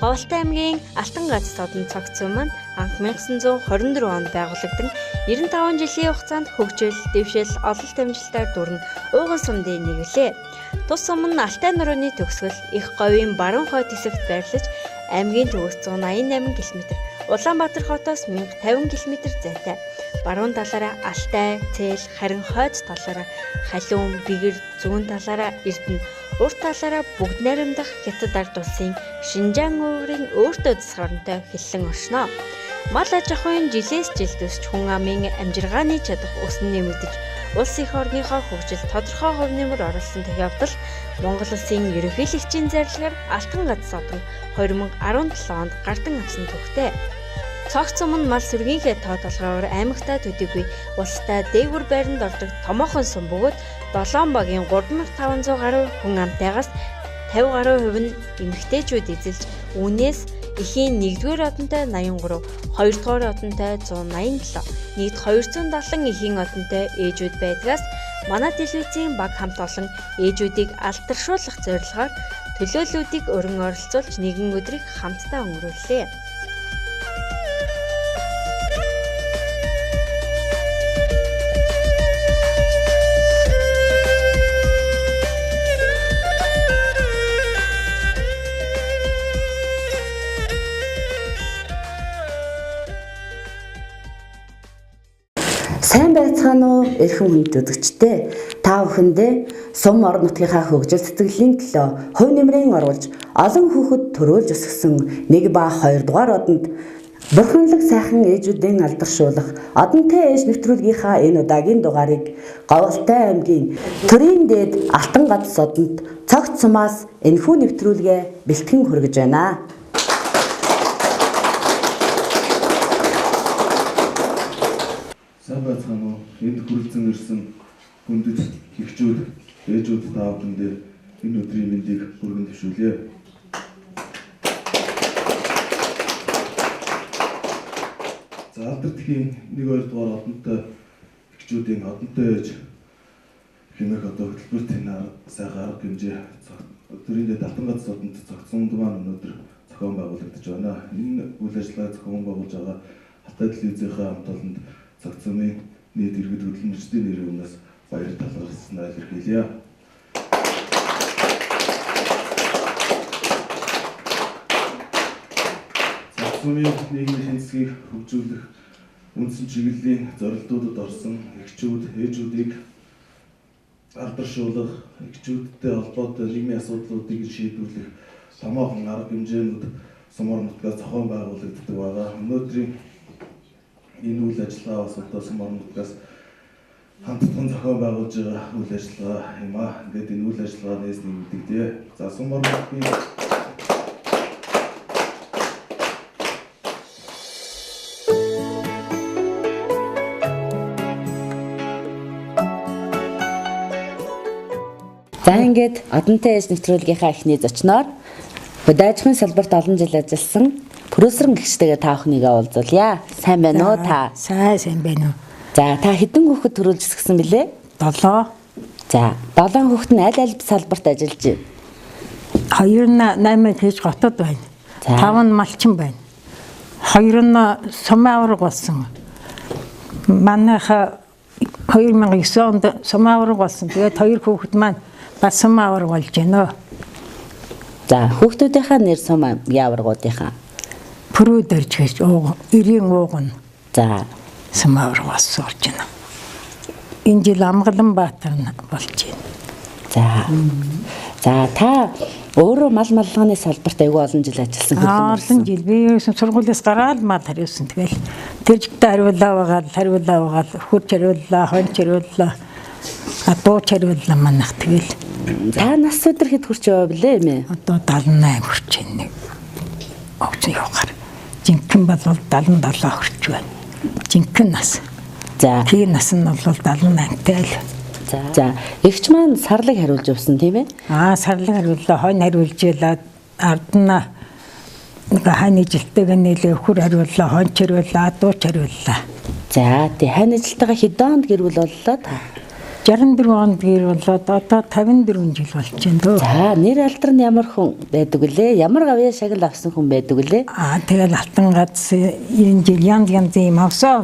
Говьалтай аймгийн Алтан гац содон цогцсон маань анх 1924 онд байгуулагдсан 95 жилийн хугацаанд хөгжил, дэвшил, ололт амжилтаар дүрэн ууган сумдын нэг билээ. Тус сум нь Алтай нурууны төгсгөл их говийн баруун хойд хэсэгт байрлаж аймгийн төвөөс 188 км, Улаанбаатар хотоос 1050 км зайтай. Баруун талаараа Алтай, Цээл, харин хойд талаараа Халуун, Бэгэр, зүүн талаараа Эрдэнэ, урд талаараа бүгд найрамдах Хятад ард улсын Шинжаан өвөрийн өөртөө засгарантай хэллэн оршноо. Мал аж ахуйн жилээс жилд өсч хүн амын амжиргааны чадах өснө нэмэгдэж, улс их орныхоо хөгжилд тодорхой хувь нэмэр оруулсан явдал Монгол улсын ерөнхийлөгчийн зарилгаар Алтан гац содон 2017 онд гардан авсан төвхтэй. Цогц сум нь мал сүргийнхээ тоо толгойгоор аймагтаа төдийгүй улстай дээгүр байранд ордог томоохон сум бөгөөд 7 багийн 3500 гаруй хүн амтайгаас 50 гаруй хувь нь эмэгтэйчүүд эзэлж, үүнээс эхийн 1-р одонтой 83, 2-р одонтой 187, нийт 270 эхийн одонтой ээжүүд байдгаас манай телевизийн баг хамт олон ээжүүдийг алдаршуулах зорилгоор төлөөллүүдийг өргөн оролцуулж нэгэн өдрийг хамтдаа өнгөрүүллээ. Сайн байцгаана уу эрхэм хүнд үзэгчдээ. Та бүхэндээ сум орон нутгийнхаа хөгжил сэтгэлийн төлөө хувь нэмрийн оруулж олон хүүхэд төрөөлж өсгсөн 1 ба 2 дугаар одонд бурханлаг сайхан ээжүүдийн алдаршуулах одонтой ээж нэвтрүүлгийнхаа энэ удаагийн дугаарыг Говьалтай аймгийн Төрийн дээд Алтан гац содонд цогц сумаас энэхүү нэвтрүүлгээ бэлтгэн хүргэж байна. Сайн байцгаана уу? Энд хүрэлцэн ирсэн хүндэт эхчүүд, ээжүүд та бүхэндээ энэ өдрийн мэндийг хүргэн төвшүүлье. За алдардхийн 1-2 дугаар одонтой эхчүүдийн одонтой ээж хэмээх одоо хөтөлбөрт энэ сайхан арга хэмжээ Төрийн дээд Алтан гац содонд цогцсон маань өнөөдөр зохион байгуулагдаж байна. Энэ үйл ажиллагааг зохион байгуулж байгаа Алтай телевизийнхаа хамт олонд цогц сумын нийт иргэд хөдөлмөрчдийн нэрийн өмнөөс баяр талархснаа илэрхийлье. Цогц сумын нийгмийн шинжилгээг хөгжүүлэх үндсэн чиглэлийн зорилтуудад орсон эхчүүд, ээжүүдийг алдаршуулах, эхчүүдтэй холбоотой нийгмийн асуудлуудыг шийдвэрлэх томоохон арга хэмжээнүүд сум орон нутгаас зохион байгуулагддаг байгаа. Өнөөдрийн энэ үйл ажиллагаа бас одоо сум орон нутгаас хамтдаа зохион байгуулж байгаа үйл ажиллагаа юм аа. Ингээд энэ үйл ажиллагаанаас нэмэгдэгдээ. За сум орон нутгийн За ингээд одонтой ээж нэвтрүүлгийнхаа эхний зочноор хөдөөжмийн салбарт олон жил ажилласан Пүрэсрэн гэгчтэйгээ та бүхнийгээ уулзуулъя. Сайн байна уу та? Сайн байна уу. За та хэдэн хүүхэд төрүүлж өсгсөн бэлээ? 7. За 7 хүүхэд нь аль салбарт ажиллаж байна? 2 нь 8 хийж готод байна. 5 нь малчин байна. 2 нь сумын авраг болсон. Манайха 2009 онд сумын авраг болсон. Тэгээд 2 хүүхэд маань бас сумын авраг болж байна. За хүүхдүүдийнхаа нэр сумын аврагуудынхаа Пүрүүдэрж гэж эрийн ууган. За сумын авраг болсон болж байна. Энэ жил Амгалан Баатар болж байна. За та өөрөө мал маллагын салбарт аягүй олон жил ажилласан хэрэг юм. Олон жил би сургуулиас гараад мал хариулсан. Тэгэл тэр жигтэй хариулаа хурц хариуллаа, хонч хариуллаа, дууч хариуллаа манайх тэгэл. Та нас өдөр хэд хүрч яваа блэ юм ээ? Одоо 78 хүрч байна. Овцсон явахаар. Жинхэнэ бол 77 хүрч байна. Жинхэнэ нас. За тэр нас нь бол 78-тай л. За эгч маань сарлаг хариулж явсан тийм ээ? Сарлаг хариуллаа, хонь хариулж ялаад ардна нэг хань жилтэйг нэлээ хөр хариуллаа, хонч хариуллаа, дууч хариуллаа. За тий хань жилтэйгээ хэдэн онд гэрүүл боллоо та? 64 онд гэр болоод одоо 54 жил болж байна дөө. За нэр алдар нь ямар хүн байдаг вүлээ? Ямар гавьяа шагнал авсан хүн байдаг вүлээ? Тэгэл алтан гац 90 жил янз юм авсан.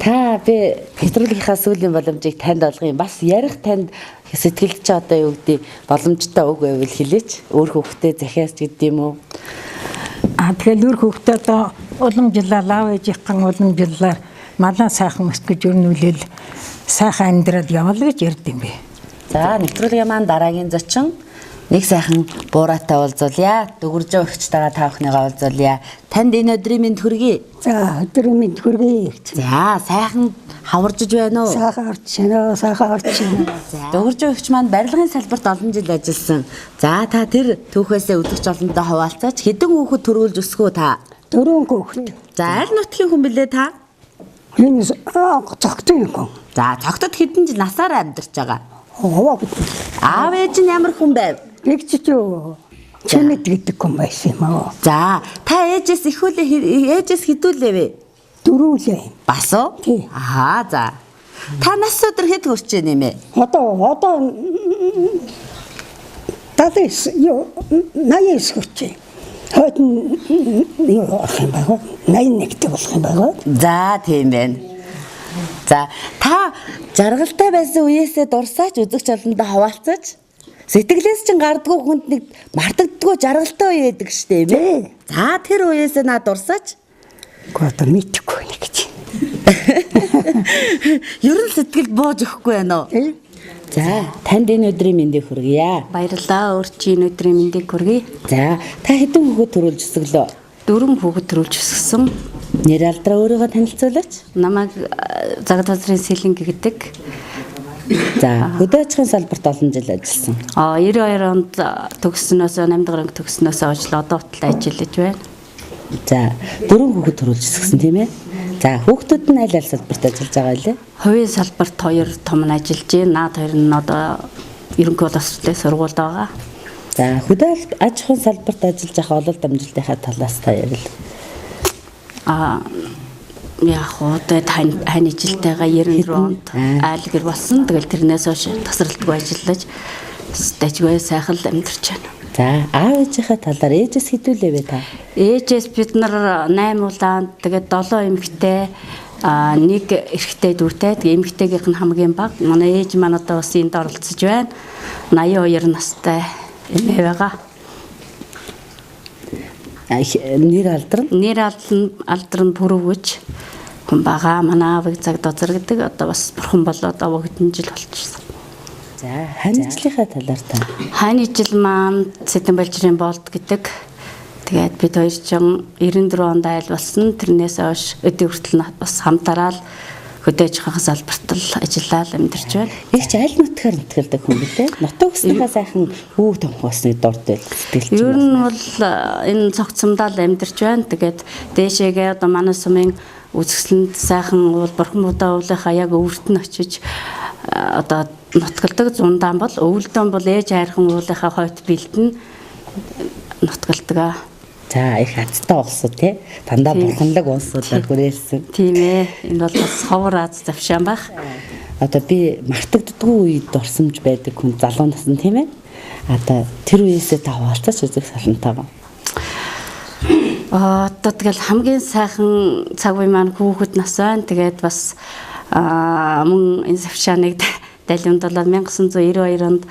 Та би нэвтрүүлгийнхаа сүүлийн боломжийг танд олгох юм. Бас ярих танд сэтгэлд ч одоо юу гэдэг боломжтой үг байвал хэлээч. Өөр хүүхдээ захиас гэдэг юм уу? Тэгэл өөр хүүхдээ одоо уламжлал аав ээжийнхэн уламжлалаар малаа сайхан өсөх гэж өрнүүлэл сайхан амьдрал явал гэж ярьд юм бэ. За нэвтрүүлгийн маань дараагийн зочин нэг сайхан буураатай уулзуулъя. Дөгөржөө өгчтэйгээ та бүхнийгээ уулзуулъя. Танд энэ өдрийн мэнд хүргэе. За өдрийн мэнд хүргэе. За сайхан хаваржж байна уу? Сайхан орч байна. Дөгөржөө өгч маань барилгын салбарт олон жил ажилласан. За та тэр түүхээсээ өдөрч олонтой хаваалцаач. Хэдэн хүүхэд төрүүлж өсгөө та? 4 хүүхэд. За аль нутгийн хүн бэлээ та? Энэ цогтын хүн. За цогтод хэдэн жил насаараа амьдарч байгаа? Овоо бид. Аав ээж нь ямар хүн байв? Тэгчүү. Чэнэт гэдэг хүн байсан юм аа. За та ээжээс ээжээс хэдүүлээ вэ? Дөрүүлээ. Бас уу? Тий. Аа за. Та нас өдөр хэд хүрч байна юм бэ? Одоо 80 хүрч байна. Хойд юу болох юм бэ? 81-т болох юм байна. За тийм байна. За та жаргалтай байсан үеэсээ дурсаач үзэгч олондоо хаваалцаач. Сэтгэлээс чинь гардггүй хүнд нэг мартагддгүй жаргалтай үе байдаг штэ юм ээ. За тэр үеэсээ наа дурсаач. Гоо мэдхгүй нэг гэж. Ер нь сэтгэл бууж өгөхгүй байна уу? За танд энэ өдрийн мэндийг хүргье. Баярлалаа. Өөрчийн өдрийн мэндийг хүргэе. За та хэдэн хүүхэд төрүүлж өсгөлөө? 4 хүүхэд төрүүлж өсгсөн. Нэр алдраа өөрийгөө танилцуулаач. Намайг загад базрын Сэлэнг гэдэг. За хөдөө аж ахуйн салбарт олон жил ажилласан. 92 онд төгссөнөөс 8 дахь анги төгснөөс хойш одоо хөтөл ажиллаж байна. За 4 хүүхэд төрүүлж өсгсөн тийм ээ. За хүүхдүүд нь аль салбарт ажиллаж байгаа лээ? Хувийн салбарт 2 том нь ажиллаж байна. Наад 2 нь одоо ерөнхий боловсролын сургуульд байгаа. За хөдөө аж ахуйн салбарт ажиллаж байгаа ололт амжилтынхаа талаас та ярил. Яг одоо хань ижилтэйгээ 94 онд айл гэр болсон. Тэгэл тэрнээс хойш тасралтгүй ажиллаж стажгүй сайхан амьдарч байна. За аав ээжийнхээ талаар ээжээс хэдүүлээ вэ та? Ээжээс бид нар 8 улаан тэгээд 7 эмэгтэй нэг эрэгтэй дүүтэй. Тэгээд эмэгтэйгийнх нь хамгийн бага. Манай ээж маань одоо бас энд оролцож байна. 82 настай эмээ байгаа. Нэр алдар нь бүрөвгөж хүн байгаа. Манай аавыг загд озар гэдэг одоо бас бурхан болоод аваа хэдэн жил болчихсон. За хань ижлийнхаа талаар та. Хань ижил маань Сэдэн Балжрын болд гэдэг. Тэгээд бид 294 онд айл болсон. Тэрнээс хойш өдөө хүртэл бас хамтараад хөдөөж хахаа салбарт л ажиллаад амьдарч байна. Их ч аль нутгаар нутгалдаг хүн билээ. Нутаг өснийхаа сайхан хүүг томхосны дордөл сэтгэлч. Ер нь бол энэ цогцсомдоо л амьдарч байна. Тэгээд дээшээгээ одоо манай сумын үзэсгэлэнд сайхан бурхан будаа уулынхаа яг өвөрт нь очиж одоо нутгалдаг. Зундаан бол өвөлдөн бол ээж хайрхан уулынхаа хойд бэлдэн нутгалдаг. За их азтай улсуу тий. Дандаа бурханлаг улсуудаар хүрээсэн. Тийм ээ. Энэ бол бас ховор аз завшаан байх. Одоо би мартагддгүй үед дурсамж байдаг хүн залуу насны тийм ээ. Одоо тэр үеэсээ та хаваалцаач үзэх салантайгаа. Одоо тэгэл хамгийн сайхан цаг үе маань хүүхэд нас байна. Тэгээд бас мөн энэ завшааныг далимдуулаад 1992 онд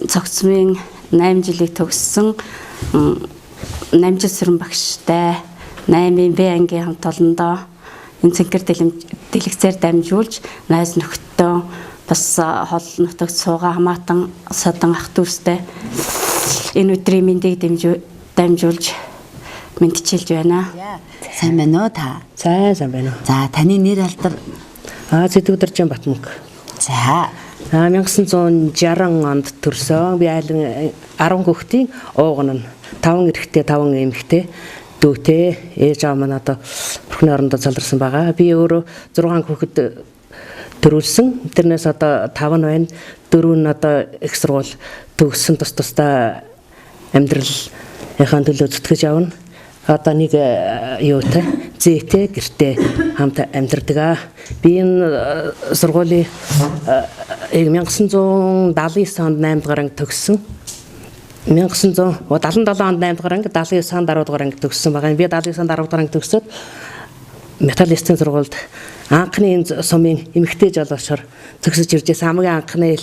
цогцмын 8 жилийг төгссөн 8 жил сүрэн багштай 8-ын Б ангийн хамт олондоо энэ цэнхэр дэлгэцээр дамжуулж найз нөхдөд бас хол нутагт суугаа хамаатан садан ах дүүстэй энэ өдрийн мэндийг дамжуулж мэдчилж байна. Сайн байна уу та? Сайн байна. За таны нэр алдар Сэдвүдэржин Батмаг. За 1960 онд төрсөн. Би айлын 10 хүүхдийн ууган нь 5 эрэгтэй 5 эмэгтэй дүүтэй ээж аав маань одоо бурхны орондоо заларсан байгаа. Би өөрөө 6 хүүхэд төрүүлсэн. Тэрнээс одоо 5 нь байна. 4 нь одоо их сургууль төгссөн тусдаа амьдралынхаа төлөө зүтгэж явна. одоо нэг юутай зээтэй гэртээ хамт амьдардаг. Би энэ сургуулийн 1979 онд 8 дугаар анги төгссөн. 1977 онд 8 дугаар анги, 79 онд 10 дугаар анги төгссөн байгаа. Би 79 онд 10 дугаар анги төгсөөд металлистийн сургуульд анхны сумын эмэгтэй жолоочор төгсөж ирж байсан. Хамгийн анхны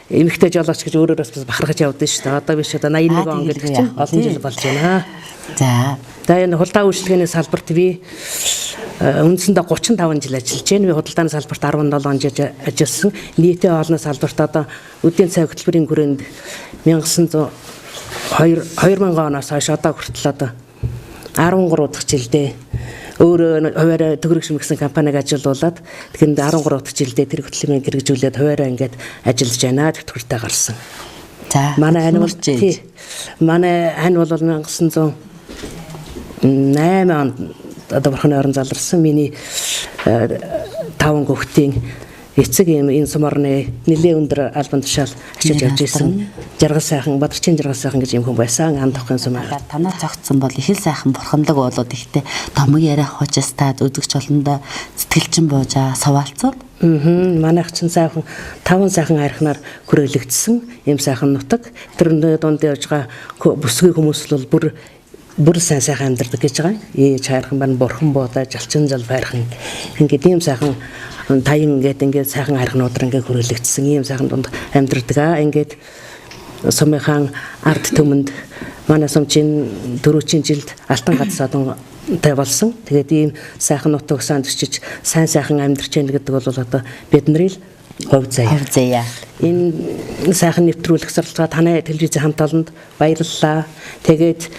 эмэгтэй жолооч гэж өөрөөр бас бахархаж явдсан шүү дээ. Одоо биш одоо 81 он гэдэг чинь олон жил болж байна. За. Тэгээ энэ худалдаа үйлчлэгээний салбарт би үндсэндээ 35 жил ажиллаж байна. Би худалдааны салбарт 17 жил ажилласан. Нийтийн хоолны салбарт одоо өдийн цай хөтөлбөрийн хүрээнд 2000 оноос хойш одоо хүртэл одоо 13 дахь жилдээ өөрөө хуваараа төгрөгшим гэсэн компаниг ажилуулад тэгэхээр 13 дахь жилдээ тэр хөтөлбөрийг хэрэгжүүлээд хуваараа ингээд ажиллаж байна. Тэтгэвртэй гарсан. За. Манай ань бол манай ань бол 1908 онд одоо бурхны орон заларсан. Миний 5 хүүхдийн эцэг энэ суморны нэлээд өндөр албан тушаал ашиж явж исэн. Жаргал сайхан, Бадарчин жаргал сайхан гэж юм хүн байсан. Ан тохын сумаар. Танаа цогцсон бол их л сайхан бурханлаг болоод ихтэй томог яриа хуучастаад үзэгч олондоо сэтгэлчин буужаа саваалцвал. Манайх чинь сайхан 5 сайхан архинаар хүрээлэгдсэн юм сайхан нутаг. Тэр дунд явж байгаа бүсгүй хүмүүс бол бүр сайн сайхан амьдардаг гэж байгаа. Ээж хайрхан байна, бурхан буудаа, жалчин жал байрхан. Ингээд ийм сайхан таян ингээд сайхан архинуудаар ингээд хүрээлэгдсэн ийм сайхан дунд амьдардаг. Ингээд сумынхан ард түмэнд манай сумчин 4 жилд алтан гадсаадан болсон. Тэгээд ийм сайхан нутаг санд очиж сайн сайхан амьдарч яах гэдэг бол одоо бидний л хувь заяа. Энэ сайхан нэвтрүүлэх сурталчилгаа танай телевизийн хамт олонд баярлалаа. Тэгээд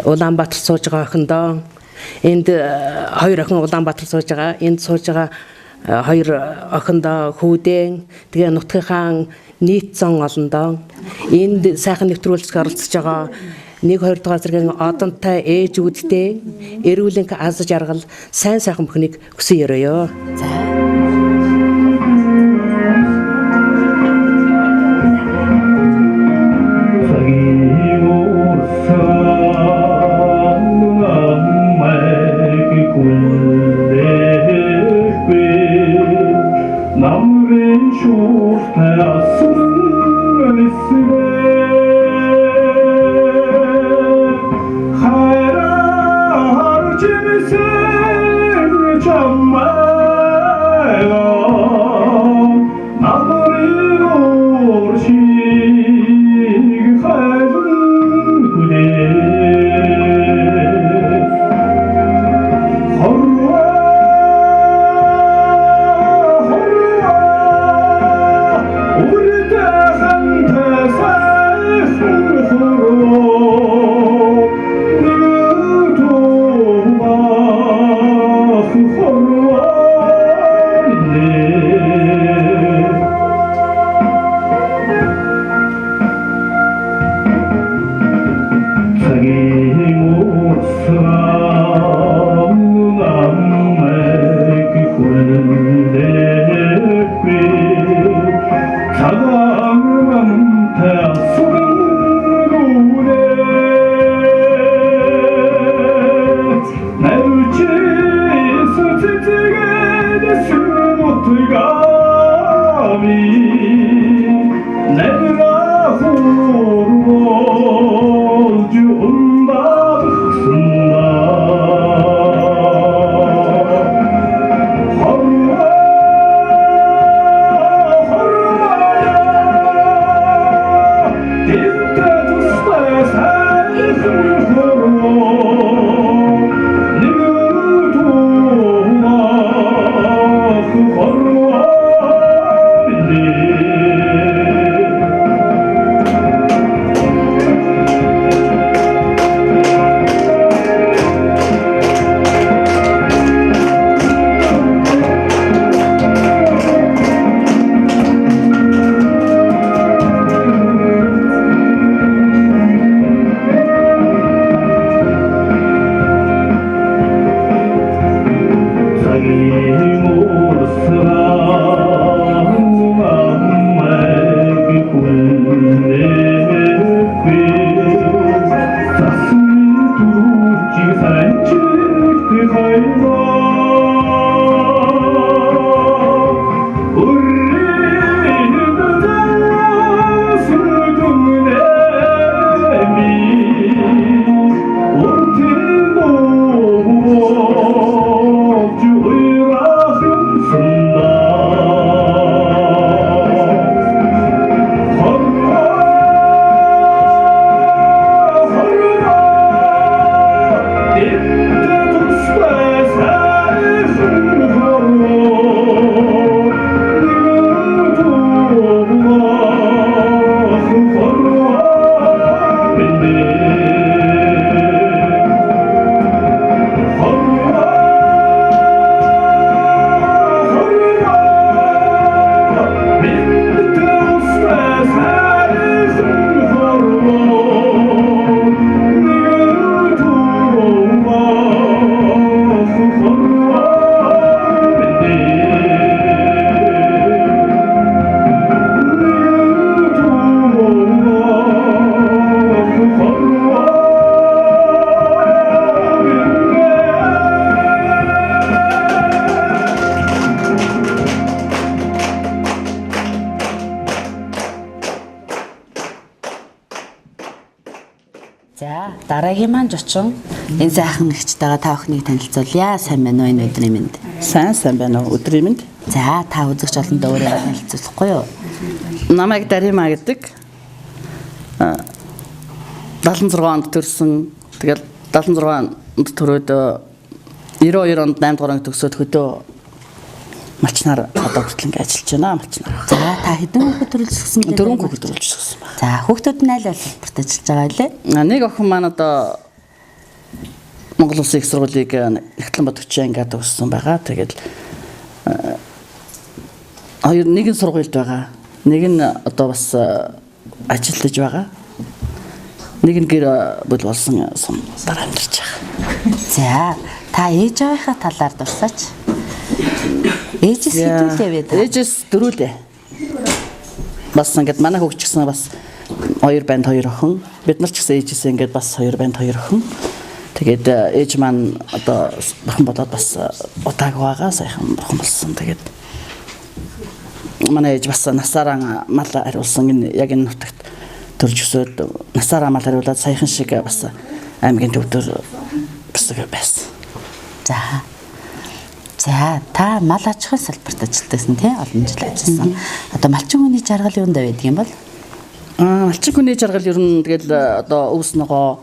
Улаанбаатар сууж байгаа охиндоо энд 2 охин Улаанбаатар сууж байгаа. Энд сууж байгаа 2 охиндоо хүүдэн тэгээ нутгийнхаа нийт зон олондоо энд сайхан нэвтрүүлэгт оролцож байгаа 1-2 дугаар зэргийн одонтой ээжүүдтэй эрүүлэнх аз жаргал сайн сайхан бүхнийг хүсэн ёроё. За дараагийн маань жочин энэ сайхан гэгчтэйгээ та бүхнийг танилцуулъя. Сайн байна уу энэ өдрийн мэнд? Сайн байна уу өдрийн мэнд? За та үзэгч олондоо өөрийгөө танилцуулахгүй юу? Намайг Дарима гэдэг. 76 онд төрсөн. Тэгэл 76 онд төрөөд 92 онд 8 дугаар анги төгсөөд хөдөө малчнаар одоо хүртэл ингэ ажиллаж байна малчнаар. За та хэдэн хүүхэд төрүүлсэн бэ? 4 хүүхэд төрүүлсэн байна. За хүүхдүүд нь аль аль салбарт ажиллаж байгаа вэ? Нэг охин маань одоо Монгол Улсын их сургуулийг Нэгтлэн бодгчийн ангиад төгссөн байгаа. Тэгээд хоёр нэг нь сургуульд байгаа. Нэг нь одоо бас ажиллаж байгаа. Нэг нь гэр бүл болсон сум дараа амьдарч байгаа. За та ээж аваахаа талаар дурсаач. Ээжээс хэдүүлээ вэ та? Ээжээс дөрүүлээ. Бас ингээд манай хөгч гэсэн бас 2 банд 2 охин. Бид нар ч гэсэн ээжээс ингээд бас 2 банд 2 охин. Тэгээд ээж маань одоо бурхан болоод бас удааг байгаа сайхан бурхан болсон. Тэгээд манай ээж бас насаараа мал хариулсан энэ яг энэ нутагт төрж өсөөд насаараа мал хариулаад саяхан шиг бас аймгийн төвдөр бас байсан. За та мал аж ахуйн салбарт ажиллажсэн тий олон жил ажилласан. Одоо малчин хүний жаргал юунд байдаг юм бол? Малчин хүний жаргал ер нь тэгэл одоо өвс ногоо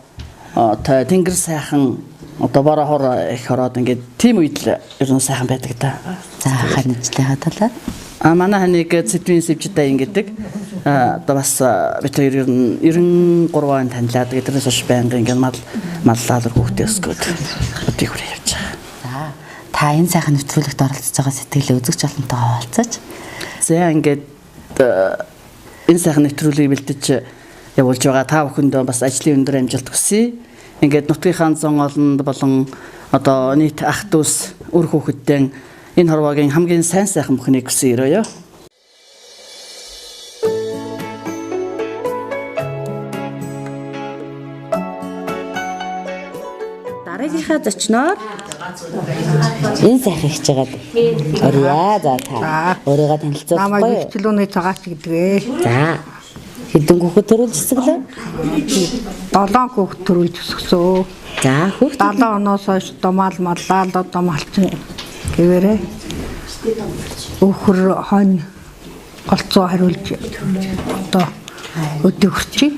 тэнгэр сайхан одоо борохоор их ороод ингээд тийм үед л ер нь сайхан байдаг да. За хань ажлынхаа талаар манай ханыг сэдвийн сэвжтэй ингэдэг. Одоо бас бид хоёр ер нь 93 он танилаад тэрнээс хойш байнга ингээд маллаалар хүүхдээ өсгөөд өдий хүрээ явж байгаа. Та энэ сайхан нэвтрүүлэгт оролцож байгаа сэтгэлээ үзэгч олонтойгоо хуваалцаач. За ингээд энэ сайхан нэвтрүүлгийг бэлдэж явуулж байгаа та бүхэндээ бас ажлын өндөр амжилт хүсье. Ингээд нутгийнхаа зон олонд болон одоо нийт ах дүүс үр хүүхэдтэй энэ хорвоогийн хамгийн сайн сайхан бүхнийг хүсье өрөөё. Дараагийнхаа зочноор энэ сайхан хийж байгаад орё. За та өөрийгөө танилцуулахгүй. Намайг хичээлүүний цагаач гэдгээ. За хэдэн хүүхэд төрүүлжсэн лээ? 7 хүүхэд төрүүлж өсгсөн. За хүүхэд 70 оноос хойш домаал маллаад одоо малчин гэвэрээ. Өхөр хонь голцоо хариулж одоо өдөө хүрчээ.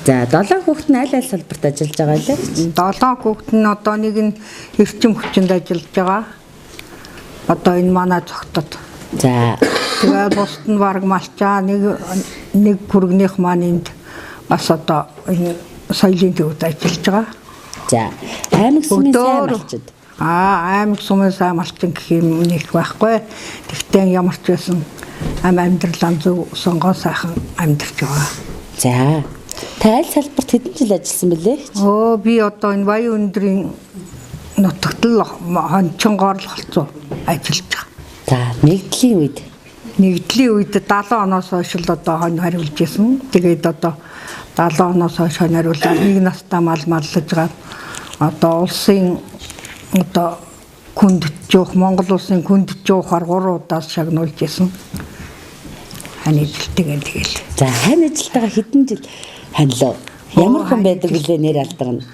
За 7 хүүхэд нь аль аль салбарт ажиллаж байгаа лээ? 7 хүүхэд нь одоо нэг нь эрчим хүчинд ажиллаж байгаа. Одоо энэ манай цогтод. За тэгээд бусд нь баг малчаа нэг хүргнийх маань энд бас одоо энэ соёлын төвд ажиллаж байгаа. За аймаг сумын сайн малчид. Аймаг сумын сайн малчин гэх юм нэг байхгүй. Тэгтээ ямар ч байсан амьдрал зөв сонгоо сайхан амьдарч байгаа. За та аль салбарт хэдэн жил ажилласан бэлээ? Би одоо энэ Баян өндрийн нутагт л хончонгоор л холцоо ажиллаж байгаа. За нэгдлийн үед 70 оноос хойш л одоо хонь хариулж ирсэн. Тэгээд одоо 70 оноос хойш хонь хариулаад нэг настай маллаж байгаа. Одоо улсын одоо хүндж жоох Монгол улсын хүндж жоохоор 3 удаас шагнуулж ирсэн. Хань ажилтдаг тэгэл. За хань ажилтгаа хэдэн жил ханилаа? Ямар хүн байдаг вүлээ нэр алдарна?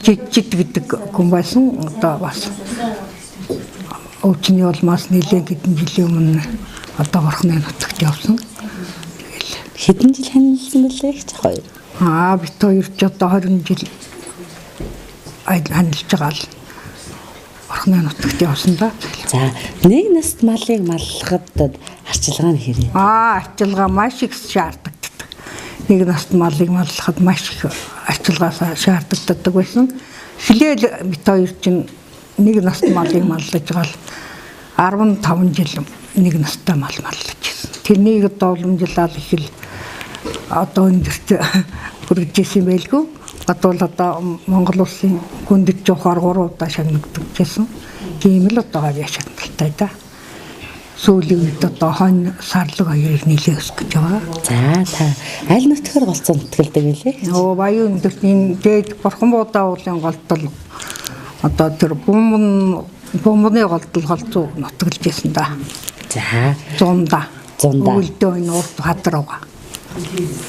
Жижиг гэдэг хүн байсан. Одоо бас өвчний улмаас нэлээд хэдэн жилийн өмнө одоо орхны нутагт явсан. Хэдэн жил ханилсан бэлээ гэж хоёр. Бид хоёр ч одоо 20 жил ажиллаж байгаа л орхны нутагт явсан да. За нэг наст малыг маллахад арчилгаа нь хэрэг. Арчилгаа маш их шаарддаг. Нэг наст малыг маллахад маш их арчилгаа шаарддаг байсан. Шилээл бид хоёр чинь нэг наст малыг маллаж байгаа л 15 жил нэг настай мал маллаж байсан. Тэрнийг одоо уламжлал их л одоо өндөрт хүргэж ирсэн байлгүй. Одоо Монгол улсын хүндэт жохоор 3 удаа шагнагддаг гэсэн. Тийм л одоо шагналтай да. Сүүлийн үед одоо хонь сарлаг хоёрыг нийлээс гэж байгаа. За та аль нутгаар голцоо нутгалдаг билээ? Баян өндөрт энэ дээд бурхан буудаа уулын голтол одоо тэр бомбны голтол голцоо нутгалж байсан да. За 100 Өлдөө энэ урд хадрууга.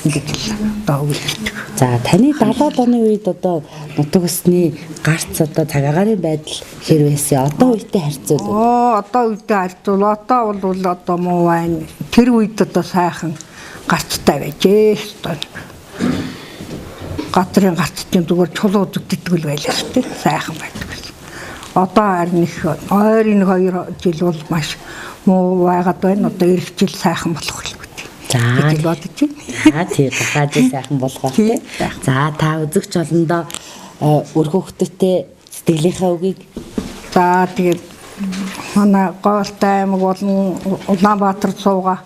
Ингэж одоо үлддэг. За таны 70-аад оны үед одоо нутаг усны гарц одоо цагаагаарын байдал хэр байсан? Одоо үедээ харьцуулбал. Одоо үедээ харьцуул. Одоо бол одоо муу байна. Тэр үед одоо сайхан гарцтай байжээ. Гадрын гарц чинь зүгээр чулуу зүгтдэг л байлаа шүү дээ. Сайхан байдаг байсан. Одоо харин их ойрын 2 жил бол маш муу байгаад байна. Одоо эх жил сайхан болох хэлгүй. За гэж бодож байна. Тийм гадаад сайхан болгоо тий. За та үзэгч олондоо үр хөвгтөдтэй сэтгэлийнхаа үгийг. За тэгээд манай Гоолтай аймаг болон Улаанбаатар сууга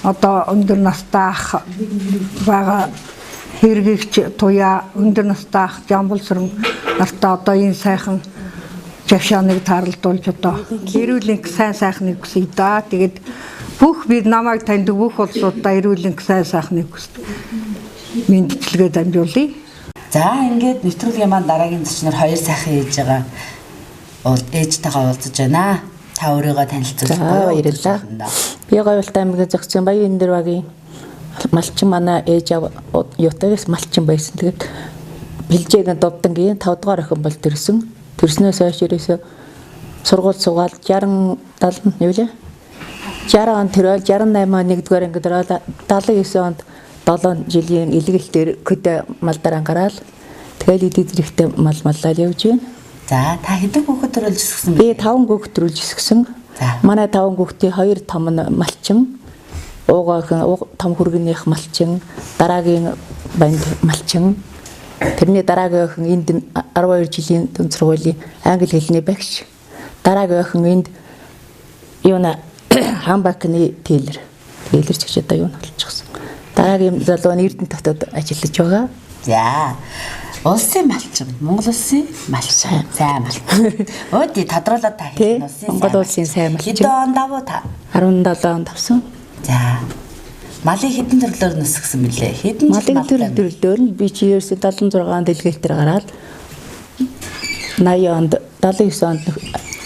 одоо өндөр настай ах байгаа хэрэгч туяа өндөр настай ах Жамбулсран нартаа одоо энэ сайхан жагшааныг таарлдуулж одоо эрүүлэнх сайхныг хүсье да. Тэгээд бүх бид намайг таньдаг бүх улсуудаа эрүүлэнх сайхныг хүсдэг. Мэндчилгээ дамжуулъя. За ингээд нэвтрүүлгийн маань дараагийн зочноор 2 сайхан ээж байгаа. Ээжтэйгээ уулзаж байна. Та өөрийгөө танилцуулж баярлалаа. Би Говьлтай аймгийн зохицын Баян Өндөр багийн малчин манай ээж юутагаас малчин байсан. Тэгээд бэлжээгийн доддонгийн 5 дугаар охин бол төрсөн. Төрснөөс хойш ерөөсө сургууль суугаад 60 70 юу лээ? 60 он төрөөл 68 он 1-р ангид ороод 79 онд 7 жилийн илгэл дээр көдө малдараа гараад тэгэл эдийн зэрэгтэй маллал явж байна. За та хэдэн хүүхэд төрүүлж өсгсөн бэ? Би 5 хүүхэд төрүүлж өсгсөн. Манай 5 хүүхдийн 2 том нь малчин, уугаахан том хүргэнийх малчин, дараагийн банд малчин. Тэрний дараагийн охин энд 12 жилийн дунд сургуулийн англи хэлний багш. Дараагийн охин энд юуна хамбакны тейлерч гэж одоо юу болчихсон. Дараагийн залуу нь Эрдэнэ татад ажиллаж байгаа. За. Улсын малчин, Монгол улсын малчин. Сайн малчин. Өөдий тодруулаад та хэлсэн улсын Монгол улсын сайн малчин. Хэдэн онд авуу та? 17 онд авсан. За. Малын хэдэн төрлөөр нь өсгсөн мөлий? Хэдэн малын төрлөөр нь би чи ерөөсө 76 онд дэлгээлтээр гараад 80 онд 79 онд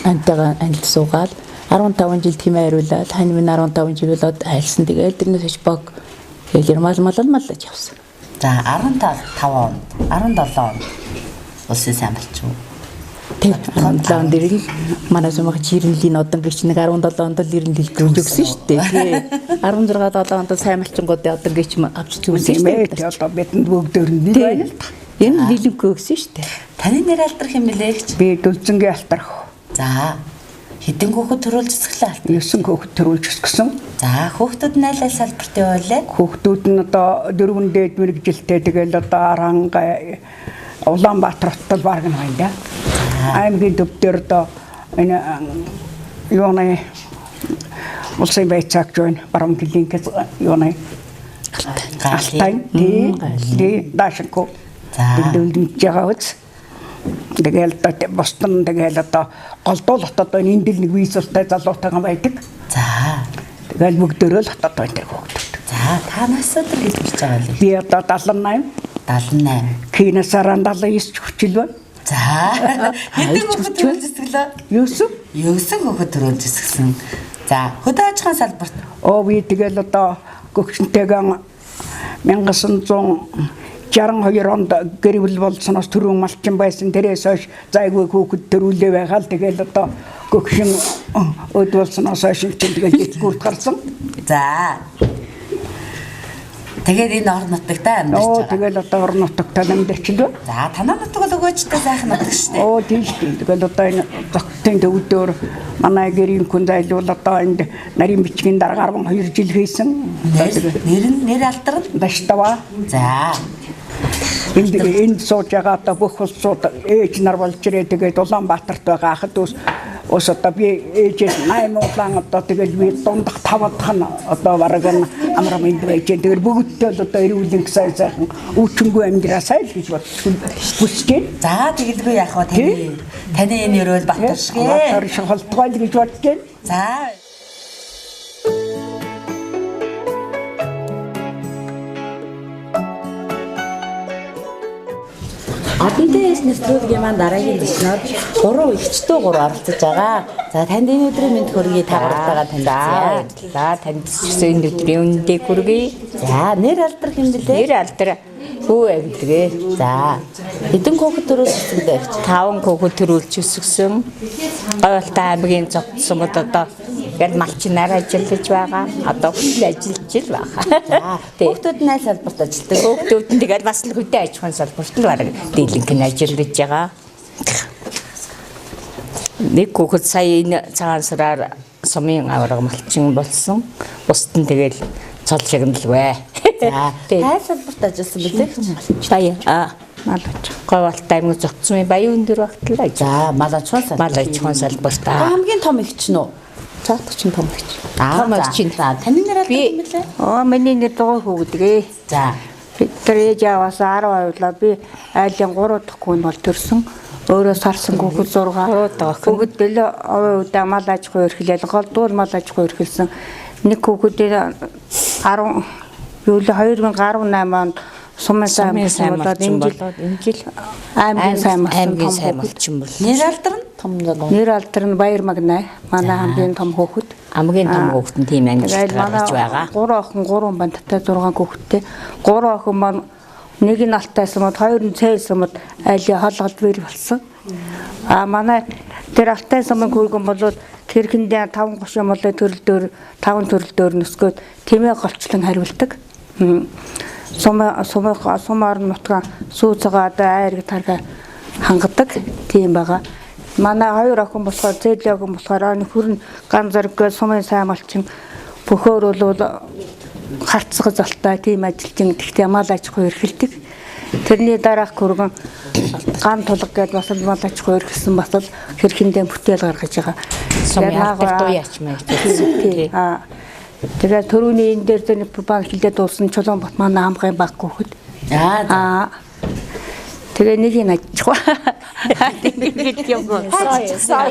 антайгаа анил суугаад 15 жил тэмээ хариулаад хань минь 15 жил болоод айлсан. Тэгээд тэрнээс хойш баг хэлэр маллаж явсан. За 15 онд 17 онд улсын сайн малчин. Тэг 17 онд ирэл манай сумах жирэнлийн одон гэж нэг 17 онд л ирэн дэлгэрүүлж өгсөн шүү дээ. Тий. 16 7 онд сайн малчингуудын одон гэж авчиж өгсөн юм ээ. Одоо бидэнд бүгдээр нь байна л та. Энэ нийлэмхөө өгсөн шүү дээ. Таны нэр алдрах юм билээ гэж. Би Дүлзэнгийн алтрах. За. Хэдэн хүүхэд төрүүлж өсгөлээ? 9 хүүхэд төрүүлж өсгсөн. За хүүхдүүд нь аль салбарт явуулаа? Хүүхдүүд нь одоо 4 дээд мэрэгжилтэй тэгэл одоо Аранга Улаанбаатар хотод баг нь байна да. Аймгийн төвдөр одоо энэ юуны улсын байцаагч байна. Баруун клиникээс юуны Алтай тий Дашинко. За дэлгэрүүлж байгаа үз. Тэгэл одоо бостон тэгэл одоо голдуул хотод энэ дэл нэг визэлтэй залуутайгаа байдаг. За. Тэгэл бүгдөө л хотод байдаг хүүхдүүд. За та нас өдөр гэж хэлж байгаа юм. Би одоо 78. 78. Кинасараа 79 хүчил байна. За. Хэдэн хүүхэд төрүүлж өсгөлөө? 9 хүүхэд төрүүлж өсгсөн. За хөдөө аж ахуйн салбарт. Би тэгэл одоо гөгчнтэйгэн 1962 онд гэрэл болсноос түрүүн малчин байсан. Тэрээс хойш зайгүй хүүхэд төрүүлээ байгаа л тэгэл одоо гөгшин өд болсноос хойш тэгэл дэтгэврт гарсан. За. Тэгээд энэ орон нутагтаа амьдарч Оо байгаа. тэгэл одоо орон нутагтаа амьдарч байна. За танаа нутаг бол өгөөжтэй сайхан нутаг шүү дээ. Оо тийм шүү дээ. Тэгэл одоо энэ зогтын төвдөр манай гэрийн хүн зайлуул одоо энд нарийн бичгийн дарга 12 жил хийсэн. Нэр алдар нь Даштава. за Энд сууж байгаа одоо бүх улсууд ээж нар болж ирээ. Тэгээд Улаанбаатарт байгаа хад ус одоо би ээжээс 8 улаан одоо тэгээд би дундах 5 дахь нь одоо бараг амрам энд байж. Тэгээд бүгдтэй л одоо эрүүлэн сайн үүчингүү амьдраасай л гэж бодчихсон. за тэгэлгүй яах вэ таны энэ өрөөл Батаршгэ. Батарш холтгой л гэж бодчихсон. За Одонтой нэвтрүүлгийн маань дараагийн төснөд 3 ихчдөө 3 оролцож байгаа. За танд энэ өдрийн мэнд хүргэе тагвартайгаа танилцъя. За танилцсан энэ өдрийн үндэ хүргэе. За нэр алдар хэм блэ? Нэр алдар хүү авилгээ. За хэдэн хүүхэд төрүүлсэн бэ? 5 хүүхэд төрүүлж өсгсөн. Говьалтай аймгийн зогтсомод одоо яг малчнаар ажиллаж байгаа. Одоо хүл ажиллаж л байгаа. За хүүхдүүд нь аль салбарт ажилладаг? Хүүхдүүд нь тэгэл бас л хөдөө аж ахуйн салбарт л бараг дийлэнх нь ажиллаж байгаа. Нэг хүүхэд сая энэ цагаан сараар сумын авраг малчин болсон. Бусд нь тэгэл цол шагналгүй. За аль салбарт ажилласан бэ? Баяа малч говьалтай аймгийн зогтсомын баян өндөр багтлаа. За мал аж ахуйн салбар. Мал аж ахуйн салбарт Хамгийн том ихч нь үү? цаатгачин том гэж. Том чинь. За таны нэр алдар юм блэ? Миний нэр дугуй хүүгдгээ. За Тэр ээж аваас 10 авлаа. Би айлын 3 дахь хүн бол төрсөн. Өөрөө сарсан хүүхэд 6. Хүүхэд бэлээ овоо мал аж ахуй эрхлээл. Голдуул мал аж ахуй эрхэлсэн. Нэг хүүхэд 10 2018 онд сумын сайн болоод энэ жил аймгийн сайн малчин бол. нэр алдар нь том залуу. нэр алдар нь Баяр Магнай. Манай хамгийн том хүүхэд. Хамгийн том хүүхэд нь тийм ангилалт гаргаж байгаа. 3 охин 3 банттай 6 хүүхэдтэй. 3 охин маань нэг нь алтайсан мод 2 нь цайсан мод айлын хоолгод бэр болсон. Манай тэр алтайсан мод хөргөн болоод тэрхэндээ 5 30 молоо төрөлдөр 5 төрөлдөр нөсгөөд тэмээ голчлон хариулдаг. Сумаар нутгаа сүүцгаа одоо айрг тарга хангадаг тийм байгаа. Манай 2 охин болохоор зээл охин болохоор нөхөр нь ган зэрэг сумын сайн малчин бөхөр бол харцгаа золтой тийм ажилчин тэгтээ мал аж ахуй эрхэлдэг. Тэрний дараах хөргөн ган тулга гэдээ бас мал аж ахуй эрхэлсэн бас л хэрхэндээ бүтээл гаргаж байгаа. Сумын албар дуу яач маяг. Тэгээд төрөүний энэ дээр зэн банк хилдэ дуулсан чулуун бат манай хамгын баг хүүхэд. Тэгээ нэг нь ажчихва. Тэгээд юм гоо. Сая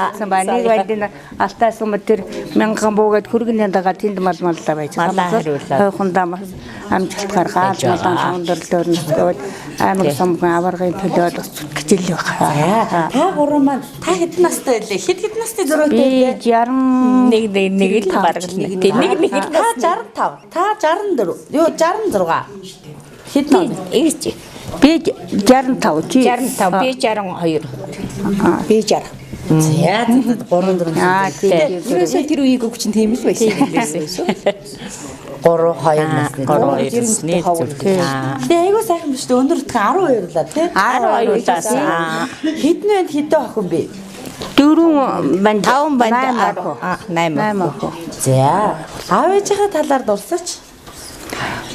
айсан ба нэг байдэн алтайсан мод тэр мянган буугаад хөргөний дагаа тэнд мал маллаа байж байгаа. Хойхондоо маш амжилт гаргаад малан сондөрлөөр нөсгөөд аймаг сумгын аваргын төлөөд гिचэл байгаа. Та гурван маань та хэдэн настай байлээ? Хэд настай зөрөөтэй? Би 61 л бараг л нэг. Нэг л та 65. Та 64. Юу 66. Хэд ном? Ээж. Би 65 чи 65 би 62. Би 60. За 3 4. Тэр үеиг өгч тийм л байсан. 3 насны. 2 насны зүг. Тэгээ айгуу сайхан биш үү? Өндөр утга 12 лаа тий. 12-аас хэдэн хэдэн охин бэ? 4 банд 5 банд 8 охин. За аав ээжийнхээ талаар дурсаач.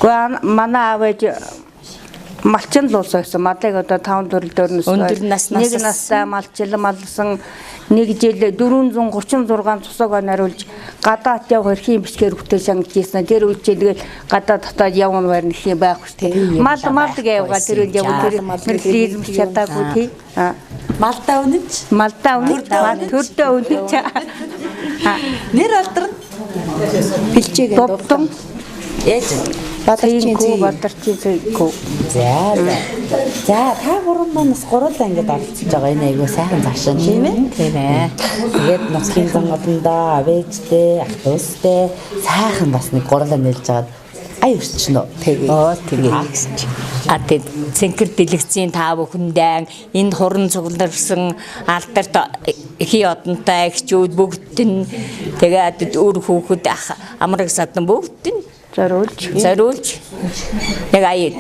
Гэхдээ манай аав ээж малчин л уусаа гэсэн. Мадлыг одоо 5 төрөлдөр өндөр наснаас нэг настай малчил малсан нэг жил 436 цусаг нариулж гадаад яв хэрхийн бичгээр хөтөл шангажсэн. Тэр үчи тэгэл гадаад дотоод явна барь нэг юм байхгүй шүү дээ. Мал гээвга тэр үл явна тэр мэрэгчлэн чадаагүй тий. Малдаа үнэж. Төрдөө үнэж. Нэр алдар нь бэлчээгээ дутан ээж Батарчин күү. За та гурван манаас гурлаа ингэж оролцож байгаа энэ айгүй сайхан завшин тийм ээ. Тийм ээ. Тэгээд ноцгийн зам одондоо авээжтэй, ах дүүстэй сайхан бас нэг гурлаа нэлж байгаа. аюурчноо. Тэгээ. А тэг цэнхэр дэлгэцийн та бүхэндээ энэ хуран цугларсан алдарт хий одонтой эхчүүд бүгд нь тэгээд өөр хүүхэд амраг садан бүгд нь зориулж яг аяа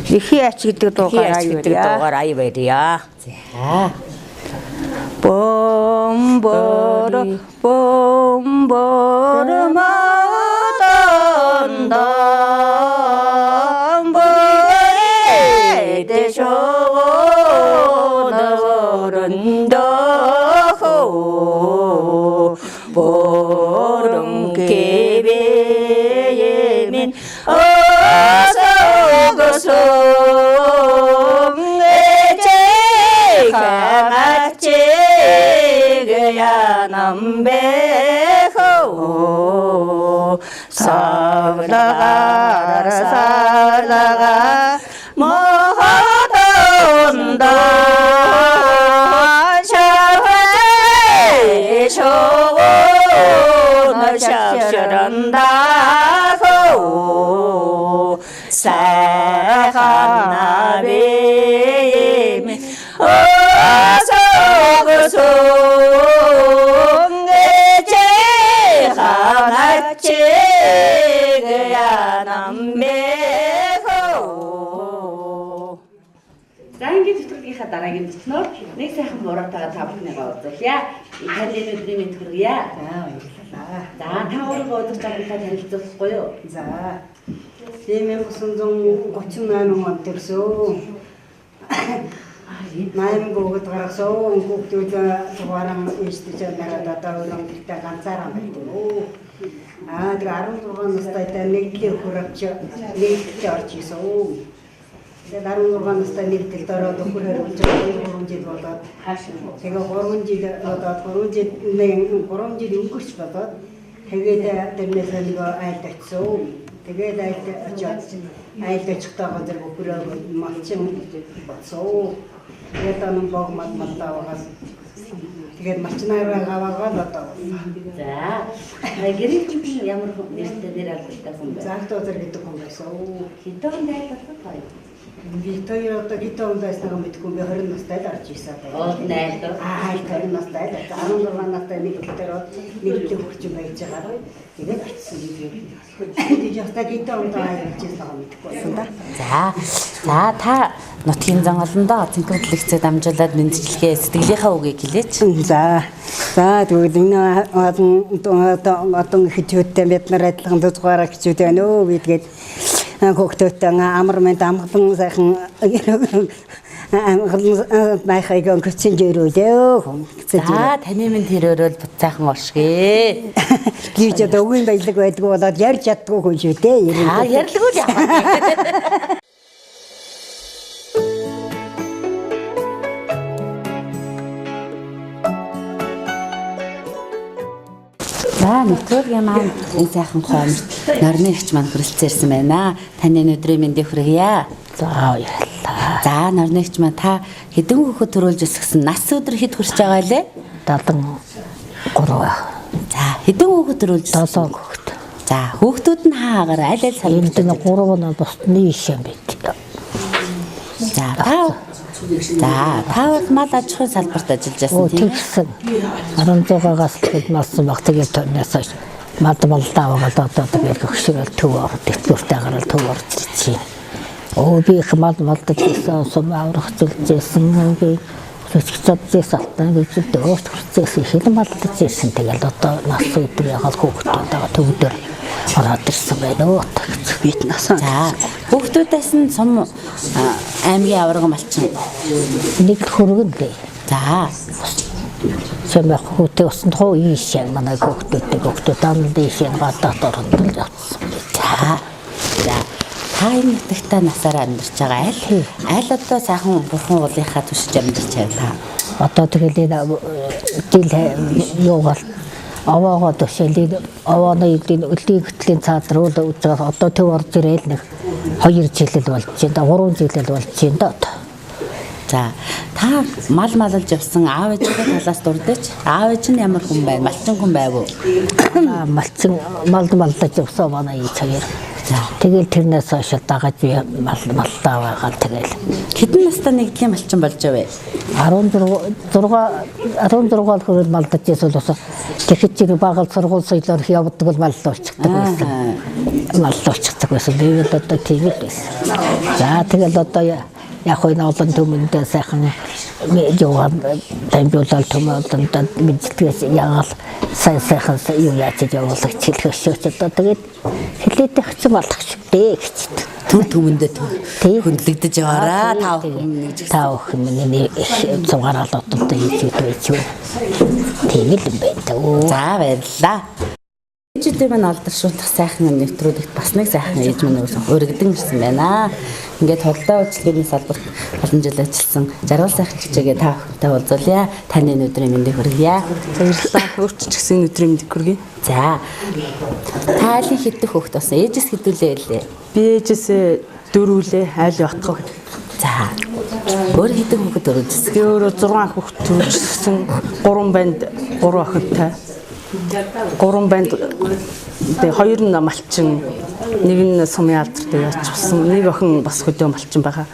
ихий ач гэдэг дуугаар аяа барья. За. Бомборо 마던다 보에 대쇼너런다 보름 개배예민 어서고소 강아지가 남배호 살다가 못한다 샤웨 쇼너 샤샤란다호 사한나베미 어서고소 За ингээд зүтгэгийнхаа дараагийн зөвнөр нэг сайхан муурайтайгаа та бүхнийгаа уулзъя. Таны өдрийн мэнд хүргье. За баярлалаа. За та өөрийгөө өдөр цагтаа танилцуулахгүй юу? За. 1938 онд төрсөн. 8 гоод гарсан хүүхдүүд сугаран ийштэй нараад одоо өрөн гэртээ ганцаараа байдаг. Тэгээ 16 настай нэгдлийн хүрээч нэгдэлд орж исэн. Тэгээ 16 настай нэгдэлд ороод өхөр хөрвүүлж 3 жил болоод тэгээ 3 жил болоод 3 жил өнгөрч болоод тэгээд тэрнээс нэг айлд очсон. Тэгээд айлд очоод айлд очихтаа газар өхөрөө малчин болсон. Тэгээд анан бог мадтавагаас тэгээд малчнаараа гаваагаад одоо. За. Гэрэл чи ямар нэртэй нэр албатай хүн бэ? Заахтаа зэрэг гэдэг хүн байсан. Хитэн найлтаа гоё. Виктор одоо хитэн дайснаа мэдгүй би 20 настай л орж ирсэн. Найлтаа. 20 настай л 16 настай нэг дээр нэгдлийн хурц байж байгаа. Тэгээд очсон юм. Тэгээд ястаа хитэн дайж ирсэн мэдгүй байсан да. За та нутгийн зан олондоо цэнхэрлэгцээ дамжуулаад мэдчилгээ сэтгэлийнхаа үгийг хэлээч. За тэгвэл энэ одоо хичүүдтэй бид нар адилхан дуусгаараа хичүүд байна өө гэдгээд хүүхдүүдтэй амар мэд амгалан сайхан майхайг өнгөцсөн жирүүлээ. За таны минь тэр өрөөл бут сайхан оршгээ. Гівч одоо үгийн баялаг байдгүй болоод ярьж чаддгүй хүн шүү дээ. Ярьлаггүй л яах. За нэвтрүүлгийн маань энэ сайхан хоомт норны ихч маань хүрэлцээрсэн байна. Таны өдрийн мэндийг хүргье. За баярлалаа. За норны ихч маань та хэдэн хүүхэд төрүүлж өсгсөн нас өдөр хэд хүрч байгаа лээ? 73. За хэдэн хүүхэд төрүүлж 7 хүүхэд. За хүүхдүүд нь хаагаар аль аль санагдаж байна? 3 нь бусдны ишэн байт. За та бол мал аж ахуйн салбарт ажиллаж байсан тийм үү? 16-аас л малсан баг тэгээд төрнөөс мад балдаа байгаа одоо тэгээд хөшөөрөл төв орд тэтгэвртэй гараад төв орж ирчихээ. Би их мал малдаж байсан сум аврах зүйлжсэн би хөшөөрчдээс алтан гэж дөөс хүрцээс их малдаж ирсэн тэгээд одоо нас өдөр ягаал хүүхдүүдтэйгээ төвдөр ороод ирсэн байна уу бид насаа. За хүүхдүүдээс нь сум аймгийн аварга малчин нэг хөргөн дээ. За Сэмэх хүүхдээ усан хоо ийшээ манай хүүхдүүд амд ийшээ гадаад ороод явсан. За та энэ нутагтаа насаараа амьдарч байгаа аль одоо сайхан бурхан уулынхаа түшиж амьдарч байна. Одоо тэгэл дил юугаар аваагаа төшөлийг авааны өлийн хөтлийн цаадруулж байгаа одоо төв орж ирээл нэг 2 жилэл болж байна. 3 жилэл болж байна да. За та мал малж явсан аав ээжийнхээ талаас дурдаач. Аав ээж нь ямар хүн байна? Малчин хүн байв уу? Малчин малдаж явсан манай ээж хоёр. Тэгэл тэрнээс хойш дагаж би малтаа байгаа тэгэл. Хэдэн настай нэгдлийн малчин болж авэ? 16 хүртэл малдаж байсан бол тэгэхэд чиг багал сургууль соёлоор явдаг бол маллуулчихдаг байсан. Маллуулчихдаг байсан. Тэгээд одоо тийм л байсан. За тэгэл одоо яг хойно олон төмөндөө сайхан яваа дамжуулалт төмөндөө мэдлэгээс яагаад сайхан юу яаж явуулах чилхөшөөч одоо тэгээд хэлээд хэцүү болох шиг дээ гэж. Түр төмөндөө хөндлөгдөж яваараа тав хүн миний цугараал одонтой хийж байж юу. Тийм л юм байна. За баярлалаа. Ээжүүдээ маань алдаршуулах сайхан нэвтрүүлэгт бас нэг сайхан ээж минь өргөдөн ирсэн байна. Ингээд худалдаа үйлчлэгээний салбарт олон жил ажилласан жаргал сайхан чичээгээ та бүхэнтэй уулзуулъя. Таны өдрийн мэндийг хүргье. Баярлалаа. Өөрч ч гэсэн өдрийн мэндийг хүргье. За. Таалын хэдэн хүүхэд болсон? Ээжээс хэдүүлээ хэлээ. Би ээжээсээ 4 үлээ, айл явах. За. Өөр хэдэн хүүхэд өрөөжсөн? Би өөрөө 6 хүүхэд төрүүлсэн. 3 банд 3 охинтой. 3 банд тэгээ 2 нь малчин, нэг нь сумын алдартай яачсан. Нэг охин бас хөдөө малчин байгаа.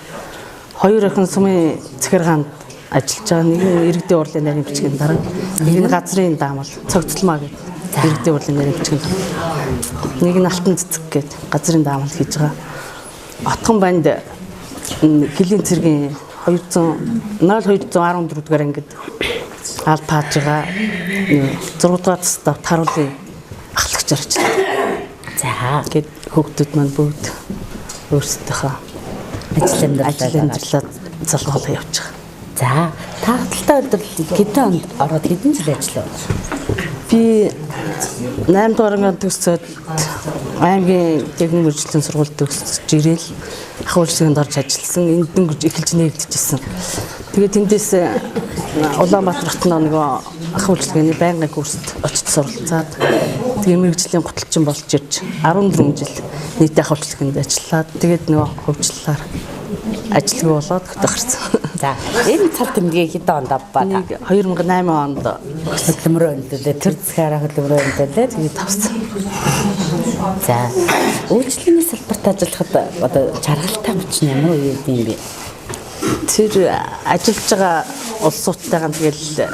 2 охин сумын захиргаанд ажиллаж байгаа. Нэг нь иргэдийн урлын нарийн бичгийн дараа. Нэг нь газрын даамал цогцлмаа гэдэг иргэдийн урлын нарийн бичгийн дараа. Нэг нь алтан цэцэг гэдэг газрын даамал хийж байгаа. Отхон банд гэлийн цэргийн 0214 дугаар ангид аль тааж байгаа 6 дугаар цэцтэй таруулын ахлагчаар ажилладаг. За гээд хүүхдүүд маань бүгд өөрсдийнхөө ажлаа залгуулах явж байгаа. За та худалдаа үйлдвэрлэлд хэдэн онд ороод хэдэн жил ажиллав? Би 8 дугаар анги төгсөөд аймгийн техник мэргэжлийн сургуульд төгсөж ирээл ахуй үйлчлэгэнд орж ажилласан. Энд дөнгөж эхэлж нээгдэжсэн. Тэгээд тэндээс Улаанбаатар хотноо нөгөө ахуй үйлчлэгээний байнгын курст очиж суралцаад тэгээд мэргэжлийн гуталчин болж ирж 14 жил нийт ахуй үйлчлэгээнд ажиллаад тэгээд нөгөө хөгжлөлөөр ажилгүй болоод хөтө гарсан. За энэ цал тэмдгээ хэдэн онд авбаа? 2008 онд хөдөлмөрөө өндөрлөө тэр засгаараа хөдөлмөрөө өндөрлөө тэгээд тавсан. За үйлчлэгээний салбарт ажиллахад одоо чаргалтай хүчин ямар үе юм бэ? Тэр ажиллаж байгаа улс суттайгаа тэгэл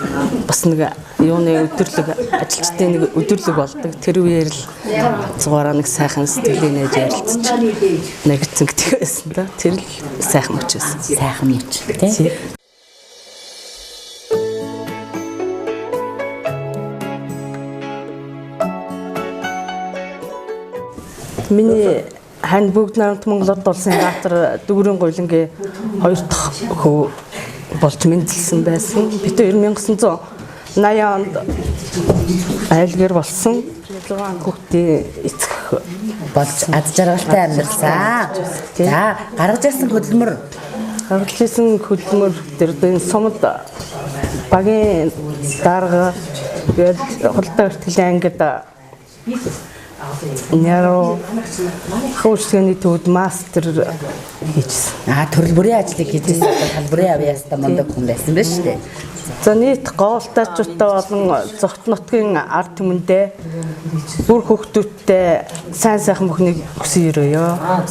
бас нэг юуны өдөрлөг ажилчдын нэг өдөрлөг болдог. Тэр үеэр л цугаараа нэг сайхан сэтгэлээ нээж ярилцаж нэгдсэн гэдэг байсан да. Тэр л сайхан мөч байсан. Сайхан мөч тий. Миний хань бүгд намт Монголд улсын театр дүүрэн гуйлангийн 2 дахь хөө болж мэндэлсэн байсан. Бид 1980 онд айлгэр болсон. 6 хүүхдийн эцэг болж ад жаргалтай амьдсан. За гаргаж ирсэн хөдөлмөр тэр энэ сумд багийн дарга гээд худалдаа эртглийн ангид Няруу хөөсгөний төвд мастер хийжсэн. Төрөл бүрийн ажлыг хийжсэн салбарын авьяастай мундаг хүн байсан байна шүү дээ. За нийт гоолтайчуудтай болон зогт нутгийн ард түмэндээ бүр хүүхдүүдтэй сайн сайхан бүхнийг хүсэн өрөөё. Oh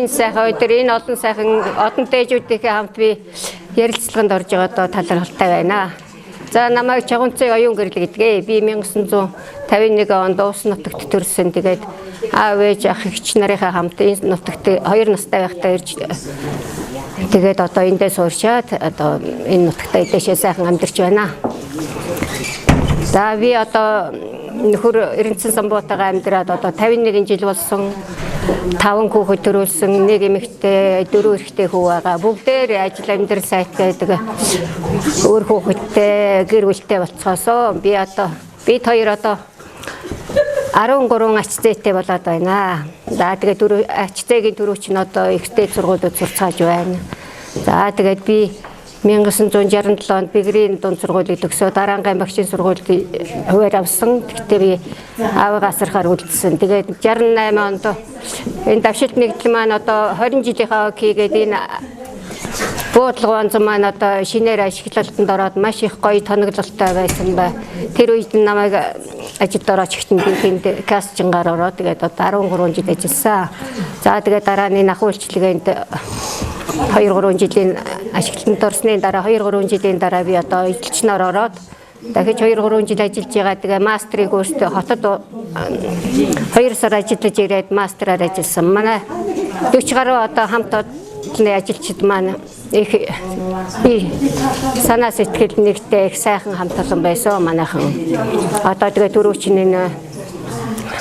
энэ сайхан өдөр энэ олон сайхан одонтой ээжүүдийнхээ хамт би ярилцлаганд орж байгаа одоо талархалтай байна. За намайг Чагунцын оюун гэрэл гэдгээ. Би 1951 онд Уус нутагт төрсөн. Тэгээд аав ээж ах эгч нарынхаа хамт энэ нутагт 2 настай байхдаа ирж тэгээд одоо эндээ сууршаад одоо энэ нутагтаа эдээшээ сайхан амьдарч байна. За би одоо нөхөр Эрдэнэсын самбуутайгаа амьдраад одоо 51 жил болсон. 5 хүүхэд төрүүлсэн, 1 эмэгтэй, 4 эрэгтэй хүү байгаа. Бүгдээр ажил амьдрал сайтай гэдэг. Өөр хүүхэдтэй гэр бүлтэй болцоосоо бид хоёр одоо 13 ач зээтэй болоод байна. За тэгээд ач зээгийн төрөвч нь одоо ихтэй сургуулиуд сурцгааж байна. За тэгээд би 1967 онд Бэгрийн дунд сургуулийг төгсөө Дарангийн багшийн сургуульд хуваар авсан. Тэгтээ би аавыгаа асархаар үлдсэн. Тэгээд 68 онд энэ давшилт нэгдэл маань одоо 20 жилийнхаа хийгээд энэ буудлага онцон маань одоо шинээр ашиглалтанд ороод маш их гоё тоноглолтой байсан бай. Тэр үед намайг ажилд орооч ихтэн би тэнд кастингаар ороод тэгээд одоо 13 жил ажилласан. За тэгээд дараа нь ах үйлчлэгээнд 2-3 жилийн ашиглалтанд орсны дараа 2-3 жилийн дараа би одоо эжилчнээр ороод дахиж 2-3 жил ажиллаж байгаа. Тэгээ мастрыг өөртөө хотод 2 сар ажиллаж ирээд мастраар ажилласан. Манай 40 гаруй одоо хамт олонны ажилчид маань их би санаа сэтгэл нэгтэй их сайхан хамт олон байсан манайхан. Одоо тэгээ түрүүчний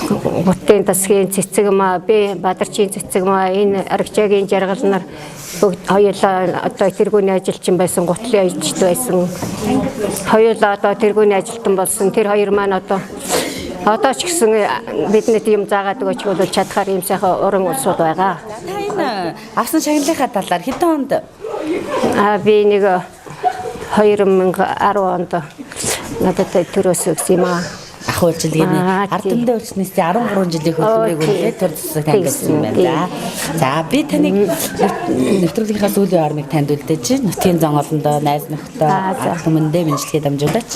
Гутын тасгийн цэцэг маа, би Бадарчийн цэцэг маа, энэ Аргачаагийн жаргал нар бүгд хоёулаа одоо тэргүүний ажилчин байсан, гутлын ажилчд байсан. Хоёулаа одоо тэргүүний ажилтан болсон. Тэр хоёр маань одоо ч гэсэн биднэд юм заагаад өгөөч бол чадхаар юм сайхан уран улсууд байгаа. Та энэ авсан шагналынхаа талаар хэдэн онд? Би нэг 2010 онд надад төрөөс өгсөн юм аа. Ах үйлчилгээний ард түмэн өрчнөөс 13 жилийн хөдөлмөрийг үлдээд төр засаг тангилсан байна. За би таныг нэвтрүүлгийнхаа сүүлийн орныг танд үлдээж нутгийн зан олондоо найз нөхдөд ард түмэндээ мэдлэгээ дамжуулаач.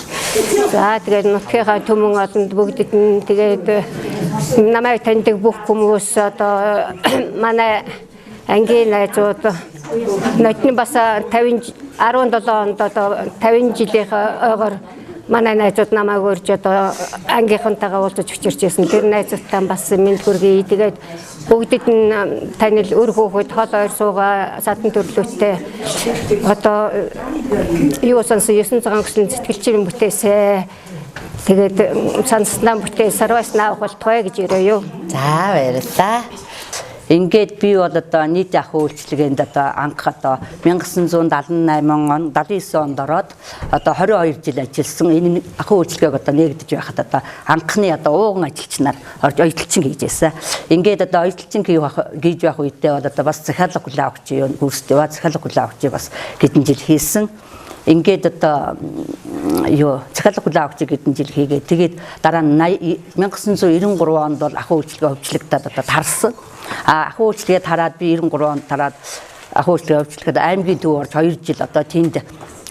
За тэгээд нутгийнхаа түмэн олонд бүгдэд нь тэгээд намайг таньдаг бүх хүмүүс одоо манай ангийн найзууд нотны бас 17 онд одоо 50 жилийнхаа ойгоор манай найзууд намайг урьж одоо ангийнхантайгаа уулзаж өчөрч ирсэн. Тэр найзуудтай бас мэд хүргэе. Тэгээд бүгдэд нь танил өр хөөхөд хол ойр суугаа садан төрлөөтэй одоо юу сонсон 9 цагаан өсөлт сэтгэлчийн бүтээсээ тэгээд санснаа бүтээ сарваснаа авах болтугай гэж өрөөё. За баярлалаа. Ингээд би бол одоо нийт ах үйлчлэгээнд одоо анх одоо 1978 он 79 онд ороод одоо 22 жил ажилласан. Энэ ах үйлчлэгээг одоо нэгдэж байхад одоо анхны одоо ууган ажилч нар орж оёдлчин хийж байсан. Ингээд одоо оёдлчин хийж байх үедээ бол одоо бас захиалга хүлээн авч гүйцэтгэв. Захиалга хүлээн авч бас хэдэн жил хийсэн. Ингээд одоо захиалга хүлээн авч хэдэн жил хийгээд тэгээд дараа нь 1993 онд бол ах үйлчлэгээ хөгжлөгдөд одоо тарсан. Ах үйлчлэгээ тараад би 93 онд тараад ах үйлчлэгээ хөгжлөхөд аймгийн төв орж 2 жил одоо тэнд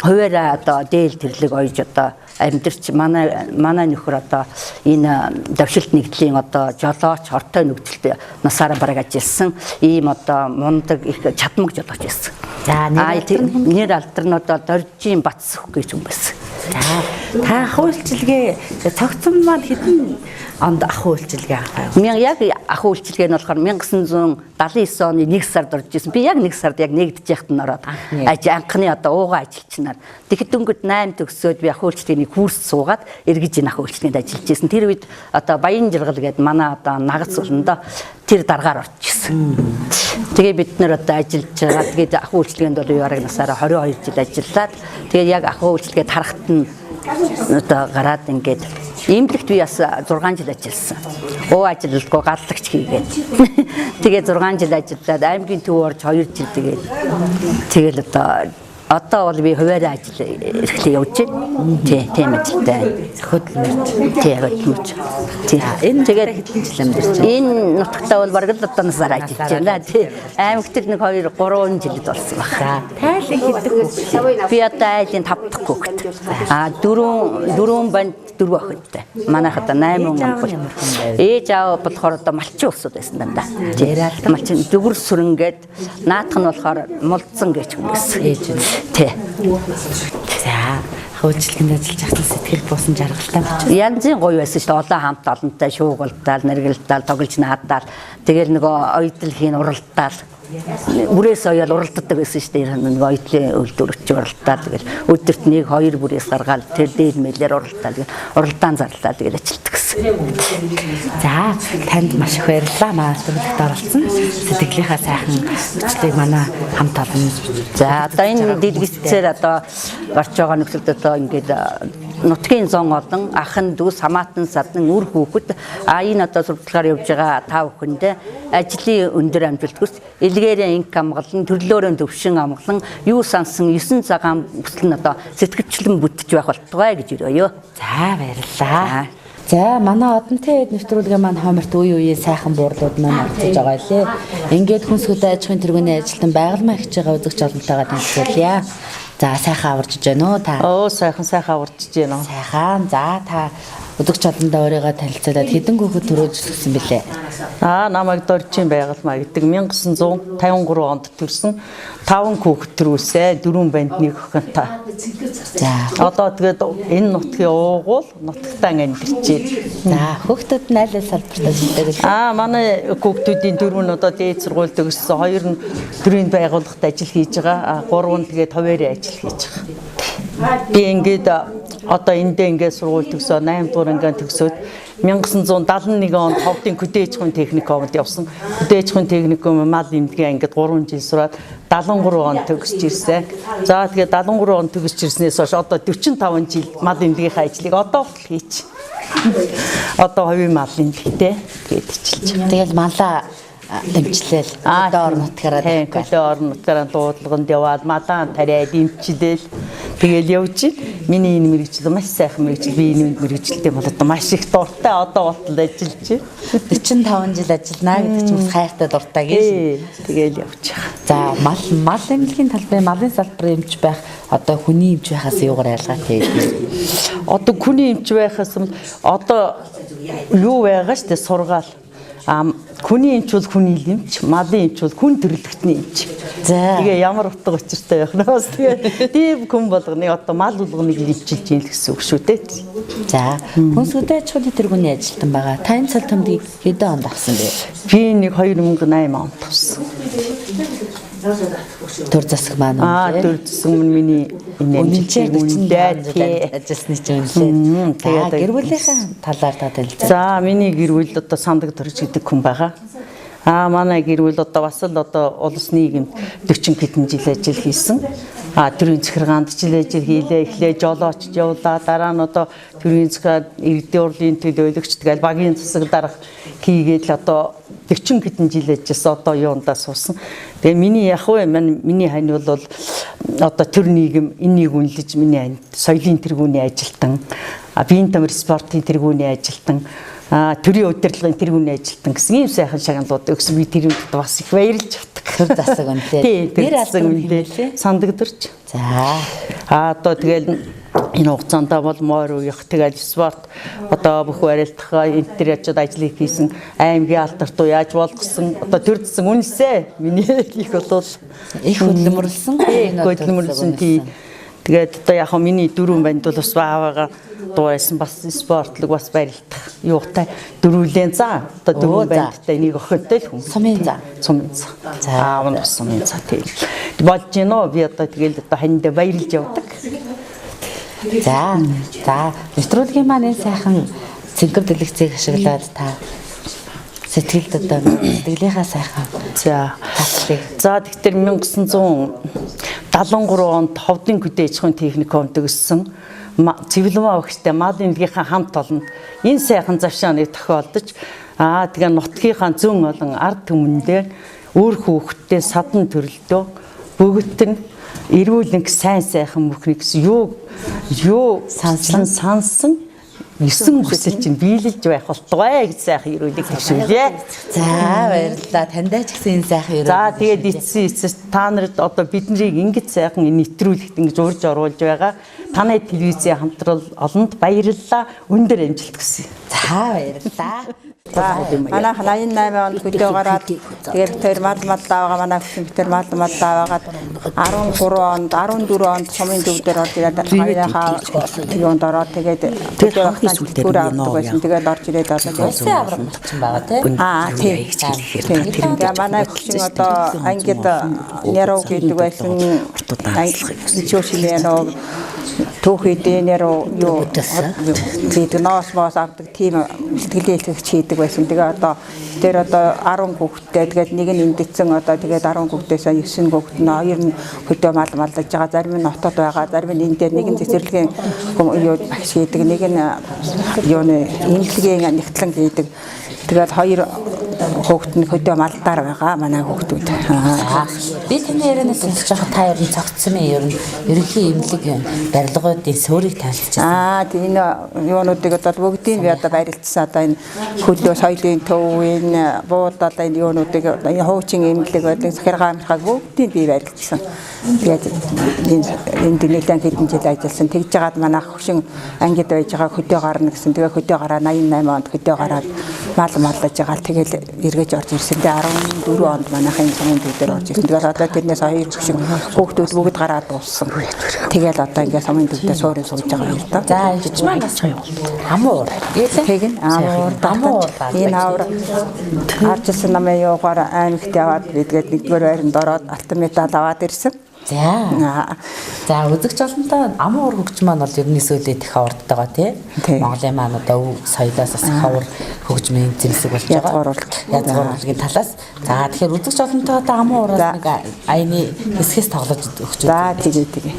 хуваараа одоо дээл тэрлэг ойж одоо амьдарч манай нөхөр одоо энэ давшилт нэгдлийн одоо жолооч хортой нөхцөлд насаараа бараг ажилласан ийм одоо мундаг их чадмаг жолооч байсан. За нэр алдарнууд Доржийн Батсөх гэж хүн байсан. За та ах үйлчлэгээ цогцсон маань хэдэн онд ах үйлчлэгээ авах вэ? Яг ах үйлчлэгээ нь болохоор 1979 оны 1 сард орж ирсэн. Би яг 1 сард яг нэгдэж яхад нь ороод анхны одоо уугаа ажилчнаар. Тэгэхэд дөнгөд 8 төгсөөд би ах үйлчлэгээний курс суугаад эргэж ин ах үйлчлэгээнд ажиллаж ирсэн. Тэр үед одоо Баян жаргал гэдэг манай одоо нагц болондоо тэр дараагаар орж ирсэн. Тэгээ бид нэр одоо ажиллаж байгаа. Тэгээд ах үйлчлэгээнд бол яраг насаараа 22 жил ажиллаад тэгээд яг ах үйлчлэгээ тарахт нь одоо гараад ингээд имлэгт би бас 6 жил ажилласан. Уу ажиллалгүй галлагч хийгээд. Тэгээ 6 жил ажиллаад аймгийн төв орж 2 жил тэгээд тэгэл одоо Одоо бол би хуваарь ажил эрхлээ явж байна. Тийм ажилтай. Хөдөлмөрч. Тийм хөдөлмөрч. Энэ тэгээд хэдэн жил амьдарч байна? Энэ нутагтаа бол бараг л одоо насаар ажиллаж байна. Аймагт л нэг 2-3 жилд болсон байна. Тайлан хэдэн хүүхэд? Би одоо айлын 5 дахь хүүхэд. 4 банд 4 охинтой. Манайхад 8 он. Ээж аав болохоор одоо малчин усуд байсан дандаа. Малчин зүгүр сүрэнгээд наадах нь болохоор мулдсан гэж хүмүүс. Ээж нь. Тий. За хөөцлөгийн ажиллаж ахсан сэтгэл буусан жаргалтай байна. Янзын гоё байсан шүү дээ. Олон хамт олонтой шуугалтаал, нэргэлтаал, тоглож наадаал. Тэгэл нөгөө ойдлхийн уралдаал. Бүрээс оёол уралддаг байсан шүү дээ. Нөгөө ойдлын үйлдвэрч уралдаал. Тэгэл өдөрт 1-2 бүрээс гаргаад тэр дээр мэлээр уралдаал. Уралдаан зарлаа. Тэгэл ажилтдаг гэсэн. За танд маш их баярлалаа. Манай зөвлөлт оролцсон. Сэтгэлийнхаа сайхан хүчлийг манай хамт олон. За одоо энэ дэлгэцээр одоо гарч байгаа нөхцөлд одоо ингээд нутгийн зон олон ахын дүүс хамаатан садан үр хүүхэд энэ одоо сурталчилгаар явж байгаа та бүхэндээ ажлын өндөр амжилт хүс илгээрээ инк амгалан төрлөөрөө төвшин амгалан юу сансан 9 цагаан бүсэл нь одоо сэтгэвчлэн бүтэж байх болтугай гэж өрөөё. За баярлалаа. За манай одонтой нэвтрүүлгийн маань хоморт үе үеийн сайхан буурлууд маань орж байгаа лээ. Ингээд хүнс хөдөө аж ахуйн тэргүүний ажилтан байгалмаа хийж байгаа үзэгч олонтойгоо танилцуулъя. За сайхан аварж байна уу та? Сайхан аварж байна. Сайхан. За та үзэгч олондоо өөрийгөө танилцуулаад хэдэн хүүхэд төрөөж өсгсөн бэлээ? Намайг Доржийн байгалмаа гэдэг 1953 онд төрсэн 5 хүүхэд төрүүлсэ 4 банд 1 охинтой. За одоо тэгээд энэ нутгийн уугуул нутагтаа амьдарч байна. За хүүхдүүд нь аль салбарт ажилладаг вэ? Манай хүүхдүүдийн 4 нь одоо дээд сургууль төгссөн, 2 нь төрийн байгууллагт ажил хийж байгаа, 3 нь тэгээд хуваарийн ажил хийж байгаа. Би ингээд одоо эндээ ингээд сургууль төгсөө 8 дугаар анги төгсөөд 1971 онд Ховдын Хөдөөж ахуйн техникумд явсан. Хөдөөж ахуйн техникум мал эмнэлгийн ангид 3 жил сураад 73 онд төгсөж ирсэн. За тэгээд 73 онд төгсөж ирснээс хойш одоо 45 жил мал эмнэлгийнхаа ажлыг одоо л хийж. Одоо хувийн мал эмнэлгтэй гээд хичилж байгаа. Тэгэл малаа дэмжлээл хөдөө орон нутгаараа хөдөө орон нутгаараа дуудлаганд яваад малаан тариад дэмжлээл тэгэл явж байна. Миний энэ мэрэгжил маш сайхан мэрэгжил. Би энэ мэрэгжилтэй бол одоо маш их дуртай одоо болтол ажиллаж байна. 45 жил ажиллана гэдэг чинь бас хайртай дуртай гэж. Тэгэл явж байгаа. За мал эмнэлгийн талбай малын салбар эмч байх одоо хүний эмч байхаас юугаар ялгаатай вэ? Одоо хүний эмч байхаас одоо юу байгаа штэ сургаал. Хүний эмч бол хүний эмч, малын эмч бол хүн төрөлхтний эмч. Тэгээ ямар утга учиртай байх наас тэгээ тийм хүн болгоны одоо мал болгоныг эмчилж ийм л гэсэн үг шүү дээ. За хүнс хөдөө аж ахуйн тэргүүний ажилтан байгаа. Та энэ цал томдгийг хэдэн онд авсан бэ? Би нэг 2008 онд авсан. Төр засаг маань төр засаг миний энэ амжилтыг үнэлээд ажилласны чинь үнэлээд. Тэгээд гэр бүлийнхээ талаар та танилцаа. За миний гэр бүл одоо сандаг төрж гэдэг хүн байгаа. Манай гэр бүл одоо бас л одоо улс нийгэмд 40 хэдэн жил ажил хийсэн. Төрийн захиргаанд жил ажил хийлээ, эхлээ жолооч явлаа, дараа нь одоо төрийн захиргаанд иргэдийн урлын төлөөлөгч тэгэл багийн засаг дарга хийгээд л одоо 40 хэдэн жил ажилласан одоо юундаа суусан. Тэгээ миний миний хань бол одоо төр нийгэм энийг үнэлж миний хань соёлын тэргүүний ажилтан, биеийн тамир спортын тэргүүний ажилтан, төрийн удирдлагын тэргүүний ажилтан гэсэн ийм сайхан шагналууд өгсөн. Би тэр үед бас их баярлж авдаг. Төр засаг үнэлээ. Тэр засаг үнэлээ. Сандагдэрч. За одоо тэгэл энэ хугацаанд бол морь уях тэгэл спорт одоо бүх барилдах энэ төр ячаад ажлыг хийсэн аймгийн алдарт уу яаж болгосон одоо төр засаг үнэлсэн. Миний их бол их хөдөлмөрлсөн тий. Тэгээд одоо яг миний 4 банд бол бас баавага дуусан бас спортлог бас барилдах юутай дөрвөлэн за одоо 4 бандтай нэг охинтой л хүн. Сумын за. За сумын за тийм. Болж гинөө би одоо тэгэл одоо ханд баярлж явдаг. За нэвтрүүлгийн маань энэ сайхан цэнхэр дэлгэцийг ашиглаад та сэтгэлд одоо сэтгэлийнхаа сайхан таслыг. За тэгэхээр 1973 онд Ховдын Хөдөөж ахуйн техникумд төгссөн цэвэлмаа багштай мал эмнэлгийнхаа хамт олонд энэ сайхан завшааныг тохиолдож тэгээ нутгийнхаа зүүн олон ард түмэндээ өөр хүүхдтэй садан төрөлдөө бөгөтөн эрүүл сайн сайхан мөхний гэсэн юу сансан 9 хүсэл чинь биелэлж байх болтугай гэж сайхан эрүүлэг төшөөлье. За баярлалаа. Таньдаа ч гэсэн энэ сайхан эрүүл. За тэгээд эцэс та нарт одоо биднийг ингэж сайхан нэвтрүүлэгт ингэж урьж оруулж байгаа. Танай телевизийн хамтрал олонд баярлалаа. Өндөр амжилт хүсье. За баярлалаа. Манайх 88 онд хөдөө гараад тэгээд тэр мал аваа манай хөтөр мал аваагаад 13 онд 14 онд сумын төв дээр орж ирээд хаяхаа юунд ороод тэгээд түр авдаг байсан. Тэгээд орж ирээд одоо улсын авраг болчихсон байгаа тийм. Тэгээд манай хөшин одоо ангид нэрөө гэдэг байсан. Ичөөшилэнөө түүхийдээ нэрөө юу бид ноос моос авдаг тийм сэтгэлээлэгч хийдэг байсан. Тэгээ одоо тэр одоо 10 хүүхэдтэй тэгээд нэг нь эндэтсэн одоо тэгээд 10 хүүхдээс 9 хүүхэд нь хоёр нь хөдөө мал маллаж байгаа. Зарим нь хотод байгаа. Зарим нь энэ дээр нэг нь цэцэрлэгийн юу багш хийдэг. Нэг нь юуны эмнэлгийн нэгтлэн хийдэг. Тэгээд хоёр хүүхэд нь хөдөө малдаар байгаа манай хүүхдүүд. Би таны ярианаас сонсож байгаа та ер нь цогцсон юм ер нь ерөнхий эмнэлэг барилгуудын суурийг танилцчихсан. Тийм энэ юунуудыг одоо бүгдийг би одоо барилдсан одоо энэ хөдөө соёлын төв энэ бууд одоо энэ юунуудыг энэ хуучин эмнэлэг байдаг захиргаамхаг бүгдийг би барилдсан. Тэгээд энэ нэлээд хэдэн жил ажилласан. Тэгж жагаад манай хөшин ангид байж байгаа хөдөө гарна гэсэн. Тэгээ хөдөө гараа 88 онд хөдөө гараад мал маллаж байгаа. Тэгэл эргэж орж ирсэн. Тэгээ 14 онд манайхын сумын төв дээр орж ирсэн. Тэгээд одоо тэрнээс хоёр хөшин хүүхдүүд бүгд гараад дууссан. Тэгэл одоо ингээ сумын төв дээр суурин сууж байгаа юм да. За жиж маань амуур. Тэгин амуур. Энэ авар харчсан намын юугаар аймагт яваад бидгээд нэгдүгээр байранд ороод алтан медаль аваад ирсэн. За үзэгч олонтой амуур хөгж маань бол ерний сөүлээ их хаварддаг тий. Монголын маань одоо соёлоос бас хавар хөгжмийн зэмсэг болж байгаа. Язгуурлын талаас. За тэгэхээр үзэгч олонтой одоо амуураас нэг аяны хэсгээс тоглож өгч. За тэгээ.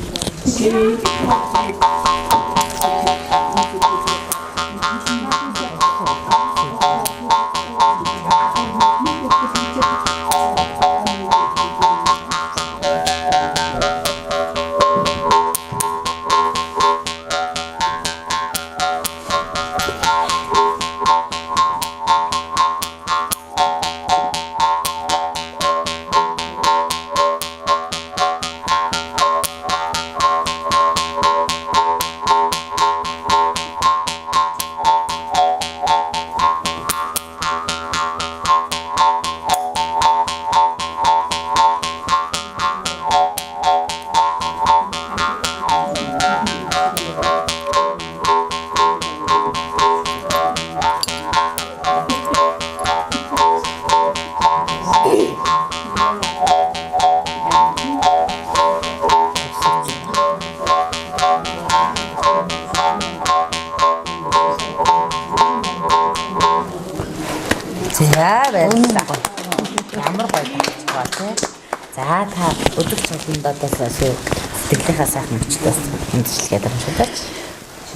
Ямар гоё байна тий. За та үзэгч олондоос сэтгэлийнхаа сайхан мөчлөөс мэдчилгээд амжилтаач.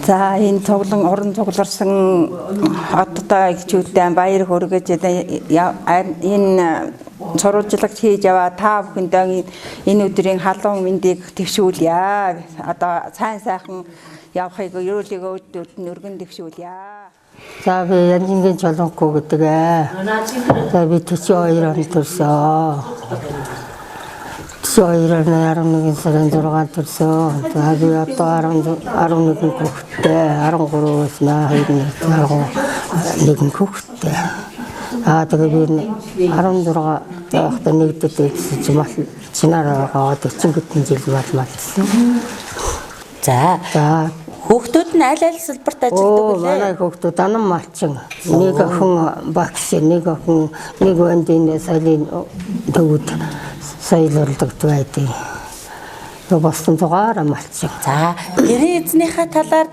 За энэ цуглан уран цугларсан одтой гिचүүдтэй баяр хүргэж энэ сурвалжлагч хийж яваа та бүхэндээ энэ өдрийн халуун мэндийг төвшүүлье. Одоо сайн сайхан явахыг ерөөлийг өдөрт нь өргөн төвшүүлье. За би янзингийн чолонхоо гэдэг За би 92 онд төрсөн. 92 11 сарын 6-нд төрсөн. За би одоо 11 хүүхэдтэй 13-аас нэг хүүхэдтэй. Тэгээ би 16 байхдаа нэгдэд ирсэн мал чинараа байгаа 40 хэдэн жил малсан. За хүүхдүүд нь аль салбарт ажилладаг вэ? Манай хүүхдүүд анан малчин. Нэг охин багш, нэг охин нэг өндийн соёлын төвд соёлолдог байдаг. Босton дугаар малчин. За гэрээ эзнийхээ талаар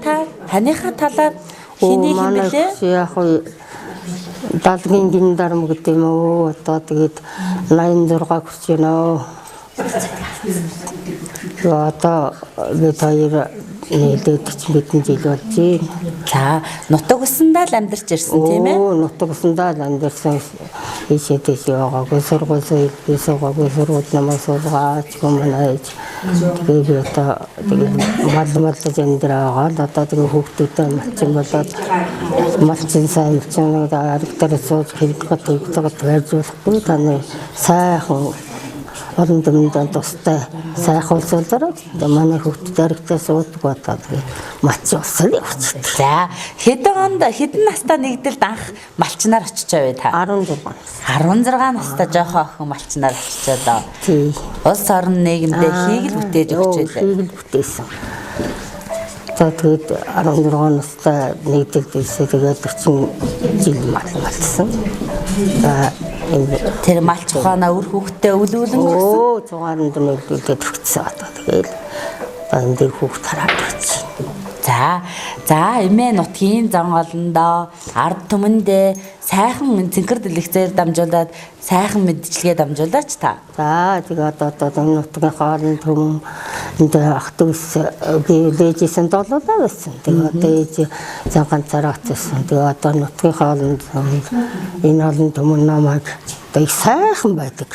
таныхаа талаар хэнийг юм бэлээ? Яг далгийн гин дарам гэдэг юм уу? Одоо тэгээд 86 хүрч байна. Одоо бид хоёр нийлээд хэдэн жил болж байна. За нутаг усандаа л амьдарч ирсэн тийм ээ? Нутаг усандаа л амьдарсан. Ийшээдээс яваагүй сургууль намаас суулгаач хүмүүнэж Тэгээ би одоо маллаж амьдраагаа л одоо тэгээ хүүхдүүдтэй малчин болоод малчин сайн чинь аригтар сууж хэрэглэхэд хэрэгжүүлэхгүй таны сайхан олон дүмэнд тустай сайхан улсуулаад манай хүүхдэд аригтар суудаг бодоод тэгээ малчин болсон юм. За хэдэн настай нэгдэлд анх малчнаар очиж байв та? 16 настай жоохон охин малчнаар очиж доо. Тий. Улс орон нийгэмдээ хийгэл бүтээж өгч байлаа. Хийгэл бүтээсэн. За тэгээд 16 настай нэгдэлдээсээ тэгээд 40 жил малсан. За тэр малч ухаанаа үр хүүхдээ өвлүүлэн өгсөн. 6 дүнэлдээд өгсөн одоо тэгээд энэ хүүхд хараад байсан. За эмээ нутгийн зан олондоо ард түмэндээ сайхан цэнхэр дэлгэцээр дамжуулаад сайхан мэдчилгээ дамжуулаач та. За тэгээд одоо энэ нутгийн хоолны түмэн энд ах дүүс би лээжсэн долоолаа байсан. Тэгээд ээж зан ганцаараа очсон. Тэгээд одоо нутгийн хоолны энэ олон түмэн намайг тэг сайхан байдаг.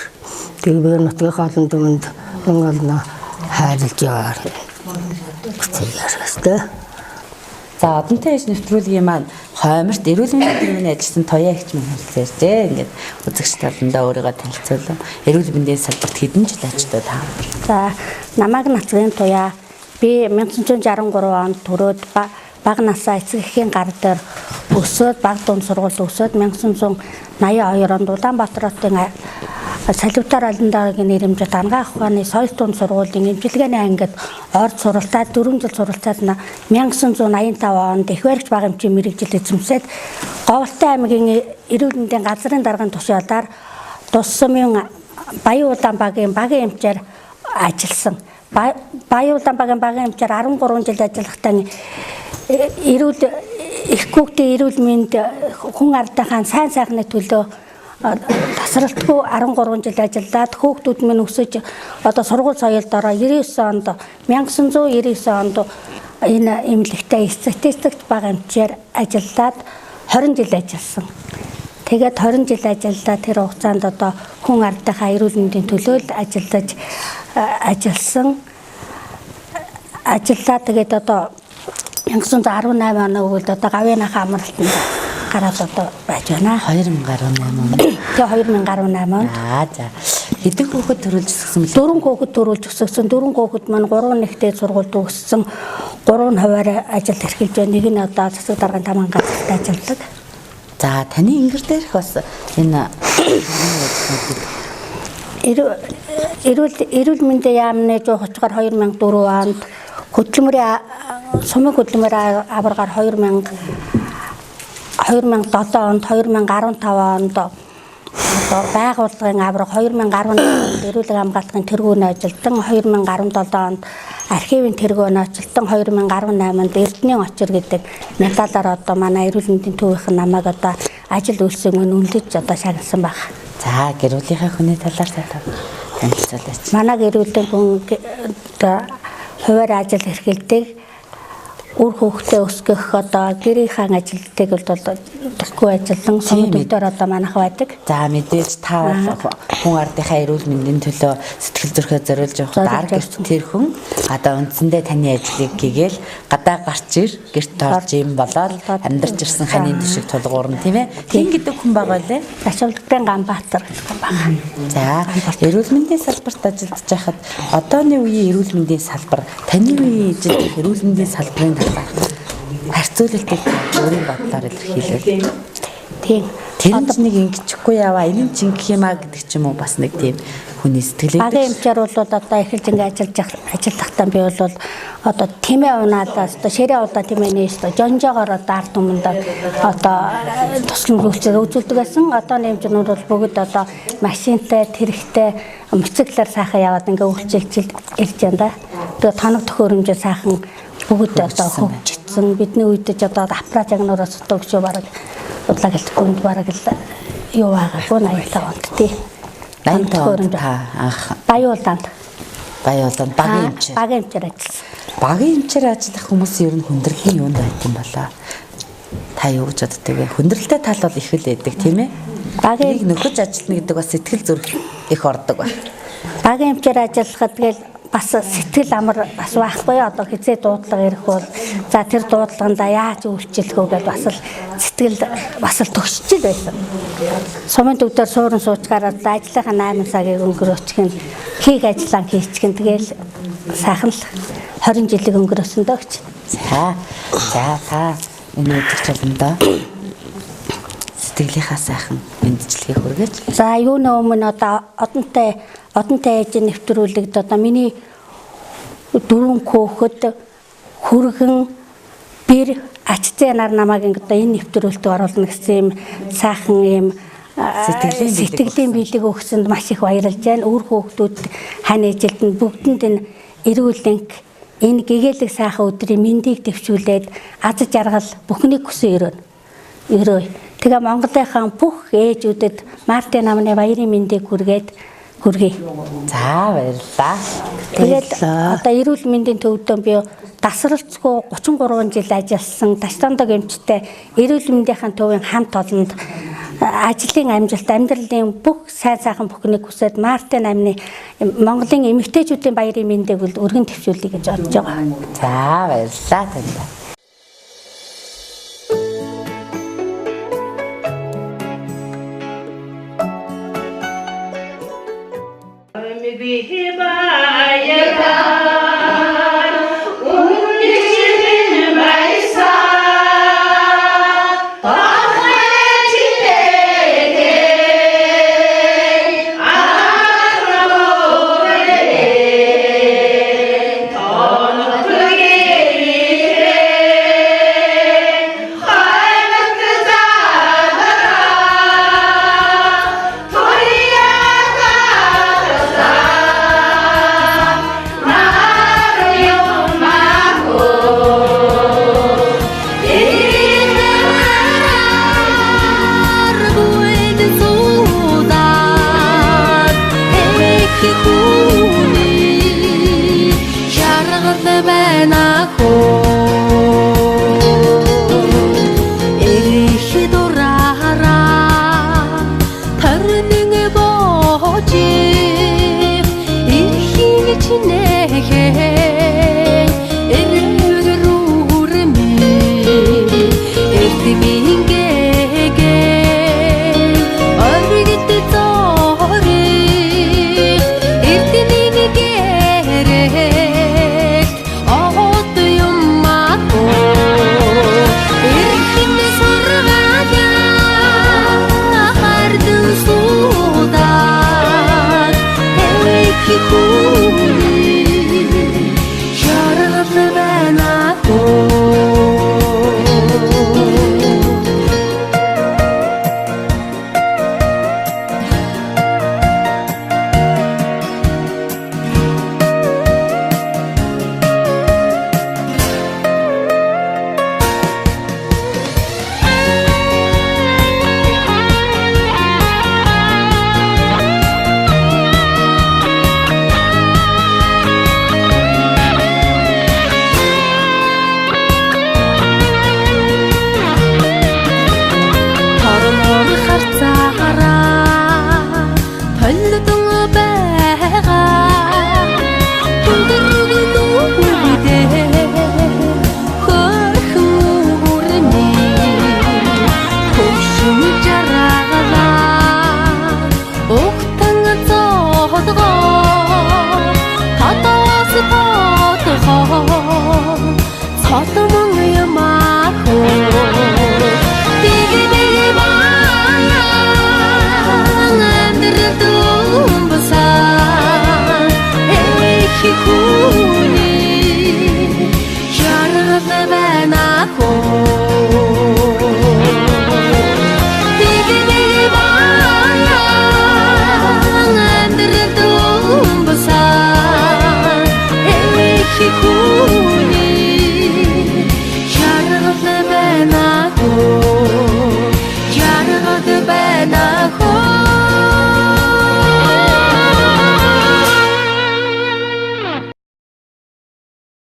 Тэгээд би нутгийн хоолны түмэнд олно хайрлж яваар. За одонтой ээж нэвтрүүлгийн маань хойморт эрүүл мэндийн төвийн ажилласан тояа ихч мөн хэлсээржээ. Ингээд үзэгч талдаа өөрийгөө танилцуулав. Эрүүл мэндийн салбарт хэдэн жил ажилладаг та? За намайг нацгийн тояа би 1963 онд төрөөд бага насаа эцэг эхийн гар дээр өсөөд бага дунд сургуульд өсөөд 1982 онд Улаанбаатар хотын Салютар олондоогийн нэрмжид ангаа ухааны соёл дунд сургуулийн эмчилгээний ангид орд суралцаад 4 жил суралцаад 1985 онд их баригч бага эмчийн мэрэгжил эзэмсээд Говьлтай аймгийн эрүүл мэндийн газрын даргын тушаалаар Тус сумын Баян Улаан багийн багийн эмчээр ажилласан. Баян Улаан багийн багийн эмчээр 13 жил ажиллахдаа их хүүхдийн эрүүл мэнд хүн ардынхаа сайн сайхны төлөө тасралтгүй 13 жил ажиллаад хүүхдүүд минь өсөж одоо сургууль соёлд ороо 1999 онд энэ эмнэлэгтээ статистикч бага эмчээр ажиллаад 20 жил ажилласан. Тэгээд 20 жил ажиллаад тэр хугацаанд одоо хүн ардынхаа эрүүл мэндийн төлөө л ажилласан. Ажиллаад тэгээд одоо 1918 оны үед одоо гавьяанахаа амралтанд гараад одоо байж байна. 2018 он. Тэгээ 2018 он. За. Хэдэн хүүхэд төрүүлж өсгсөн бэ? 4 хүүхэд төрүүлж өсгсөн. 4 хүүхэд маань 3 нэгтэй сургуульд өгсөн. 3 нь хуваарь ажилд эрхэлж байна. Нэг нь одоо засаг даргын 5 газарт ажилладаг. За таны ингэр дээрх бас энэ эрүүл мэндийн яамны 130-гаар 2004 онд сумын хөдөлмөрийн аваргаар 2007 онд 2015 онд одоо байгууллагын авраг 2018 онд эрүүл хамгааллын тэргүүнд ажилтан 2017 онд архивын тэргүүнд ажилтан 2018 онд Эрдэнийн очир гэдэг медалаар одоо манай эрүүл мэндийн төвийнхэн намайг одоо ажил үйлсийн үнэлж одоо шагнасан баг. За гэр бүлийнхээ хүний талаар танилцуулаач. Манай гэр бүлийн хүн хуваар ажил эрхэлдэг үр хүүхдээ өсгөх одоо гэрийнхэн ажилтныг бол тэгэхгүй ажиллан сумын төвдөр одоо манайх байдаг. За мэдээж та хүн ардынхаа эрүүл мэндийн төлөө сэтгэл зүрхээ зориулж явах дарга гэрт тэр хүн одоо үндсэндээ таны ажлыг хийгээл гадаа гарч гэрт орж юм болоод амьдарч ирсэн ханийн төшиг тулгуурна тийм ээ. Хин гэдэг хүн байгаа лээ. Ашиглалтын Ганбаатар гэх хүн байгаа. За эрүүл мэндийн салбарт ажиллаж байхад одооны үеийн эрүүл мэндийн салбар таны үеийн эрүүл мэндийн салбарын харьцуулалтыг өөрийн бодлоор илэрхийлээ. Тийм. Тэр нэг ингэчихгүй яваа, энэ ч ингэх юмаа гэдэг ч юм уу бас нэг тийм хүний сэтгэлээ. Багийн эмчээр бол одоо эхэлж ингэ ажиллахдаа би бол одоо тэмээ унаадаас одоо ширээ удаа тэмээ нээж одоо жонжоогоор одоо ард түмэнд одоо туслан үзүүлдэг байсан. Одоо нэмжнүүд бол бүгд одоо машинтай, тэрэгтэй, моциклаар сайхан яваад ингээ үйлчилж ирж байна да. Тэгээ тоног төхөөрөмжөө сайхан бүгд одоо хөгжсөн. Бидний үед ч одоо аппарат агнуураас одоо өгчөө бараг удлаа гэлтэхгүй бараг л юу байгаагүй 85 онд тий. 85 онд анх Баян Улаанд багийн эмчээр ажилласан. Багийн эмчээр ажиллах хүмүүс ер нь хүндрэлний юунд байт юм болоо. Та юу гэж боддог вэ? Хүндрэлтэй тал бол их л байдаг тийм ээ. Багийг нөхөж ажиллана гэдэг бас сэтгэл зүрх их ордог байна. Багийн эмчээр ажиллахад тэгэл бас сэтгэл амар бас байхгүй одоо хизээ дуудлага ирэх бол за тэр дуудлаганда яаж үйлчлэх вэ гэдээ бас л сэтгэл бас л төгсч л байсан. Сумын төвдөр суурин суучгаараа ажлынхаа 8 цагийг өнгөрөөчих нь хийх ажлаа хийчих нь тэгэл сайхан л 20 жилиг өнгөрөөсөн дөө гэж. За та энэ өдөрчөлөндөө сэтгэлийнхаа сайхан мэдчилгээ хүргэж. За юуны өмнө одоо одонтой ээжийн нэвтрүүлэгд одоо миний 4 хүүхэд хүргэн бэр ачцээ нар намайг одоо энэ нэвтрүүлэлтэд оруулна гэсэн юм сайхан юм сэтгэлийн биелэг өгсөнд маш их баярлж байна. Өөр хүүхдүүд хань ээжилд нь бүгдэнд энэ эрүүл энх энэ гэгээлэг сайхан өдрийн мэндийг дэвшүүлээд аз жаргал бүхнийг хүсэн өрөө. Тэгээ Монголынхаа бүх ээжүүдэд Мартин намны баярын мэндийг хүргэе. За баярлалаа. Тэгээд одоо эрүүл мэндийн төвдөө би тасралцгүй 33 жил ажилласан Таштандаг эмчтэй эрүүл мэндийн төвийн хамт олонд ажлын амжилт амьдралын бүх сайн сайхан бүхнийг хүсээд Мартин намны Монголын эмэгтэйчүүдийн баярын мэндийг өргөн төвшүүлье гэж бодож байгаа. За баярлалаа танд. Jarang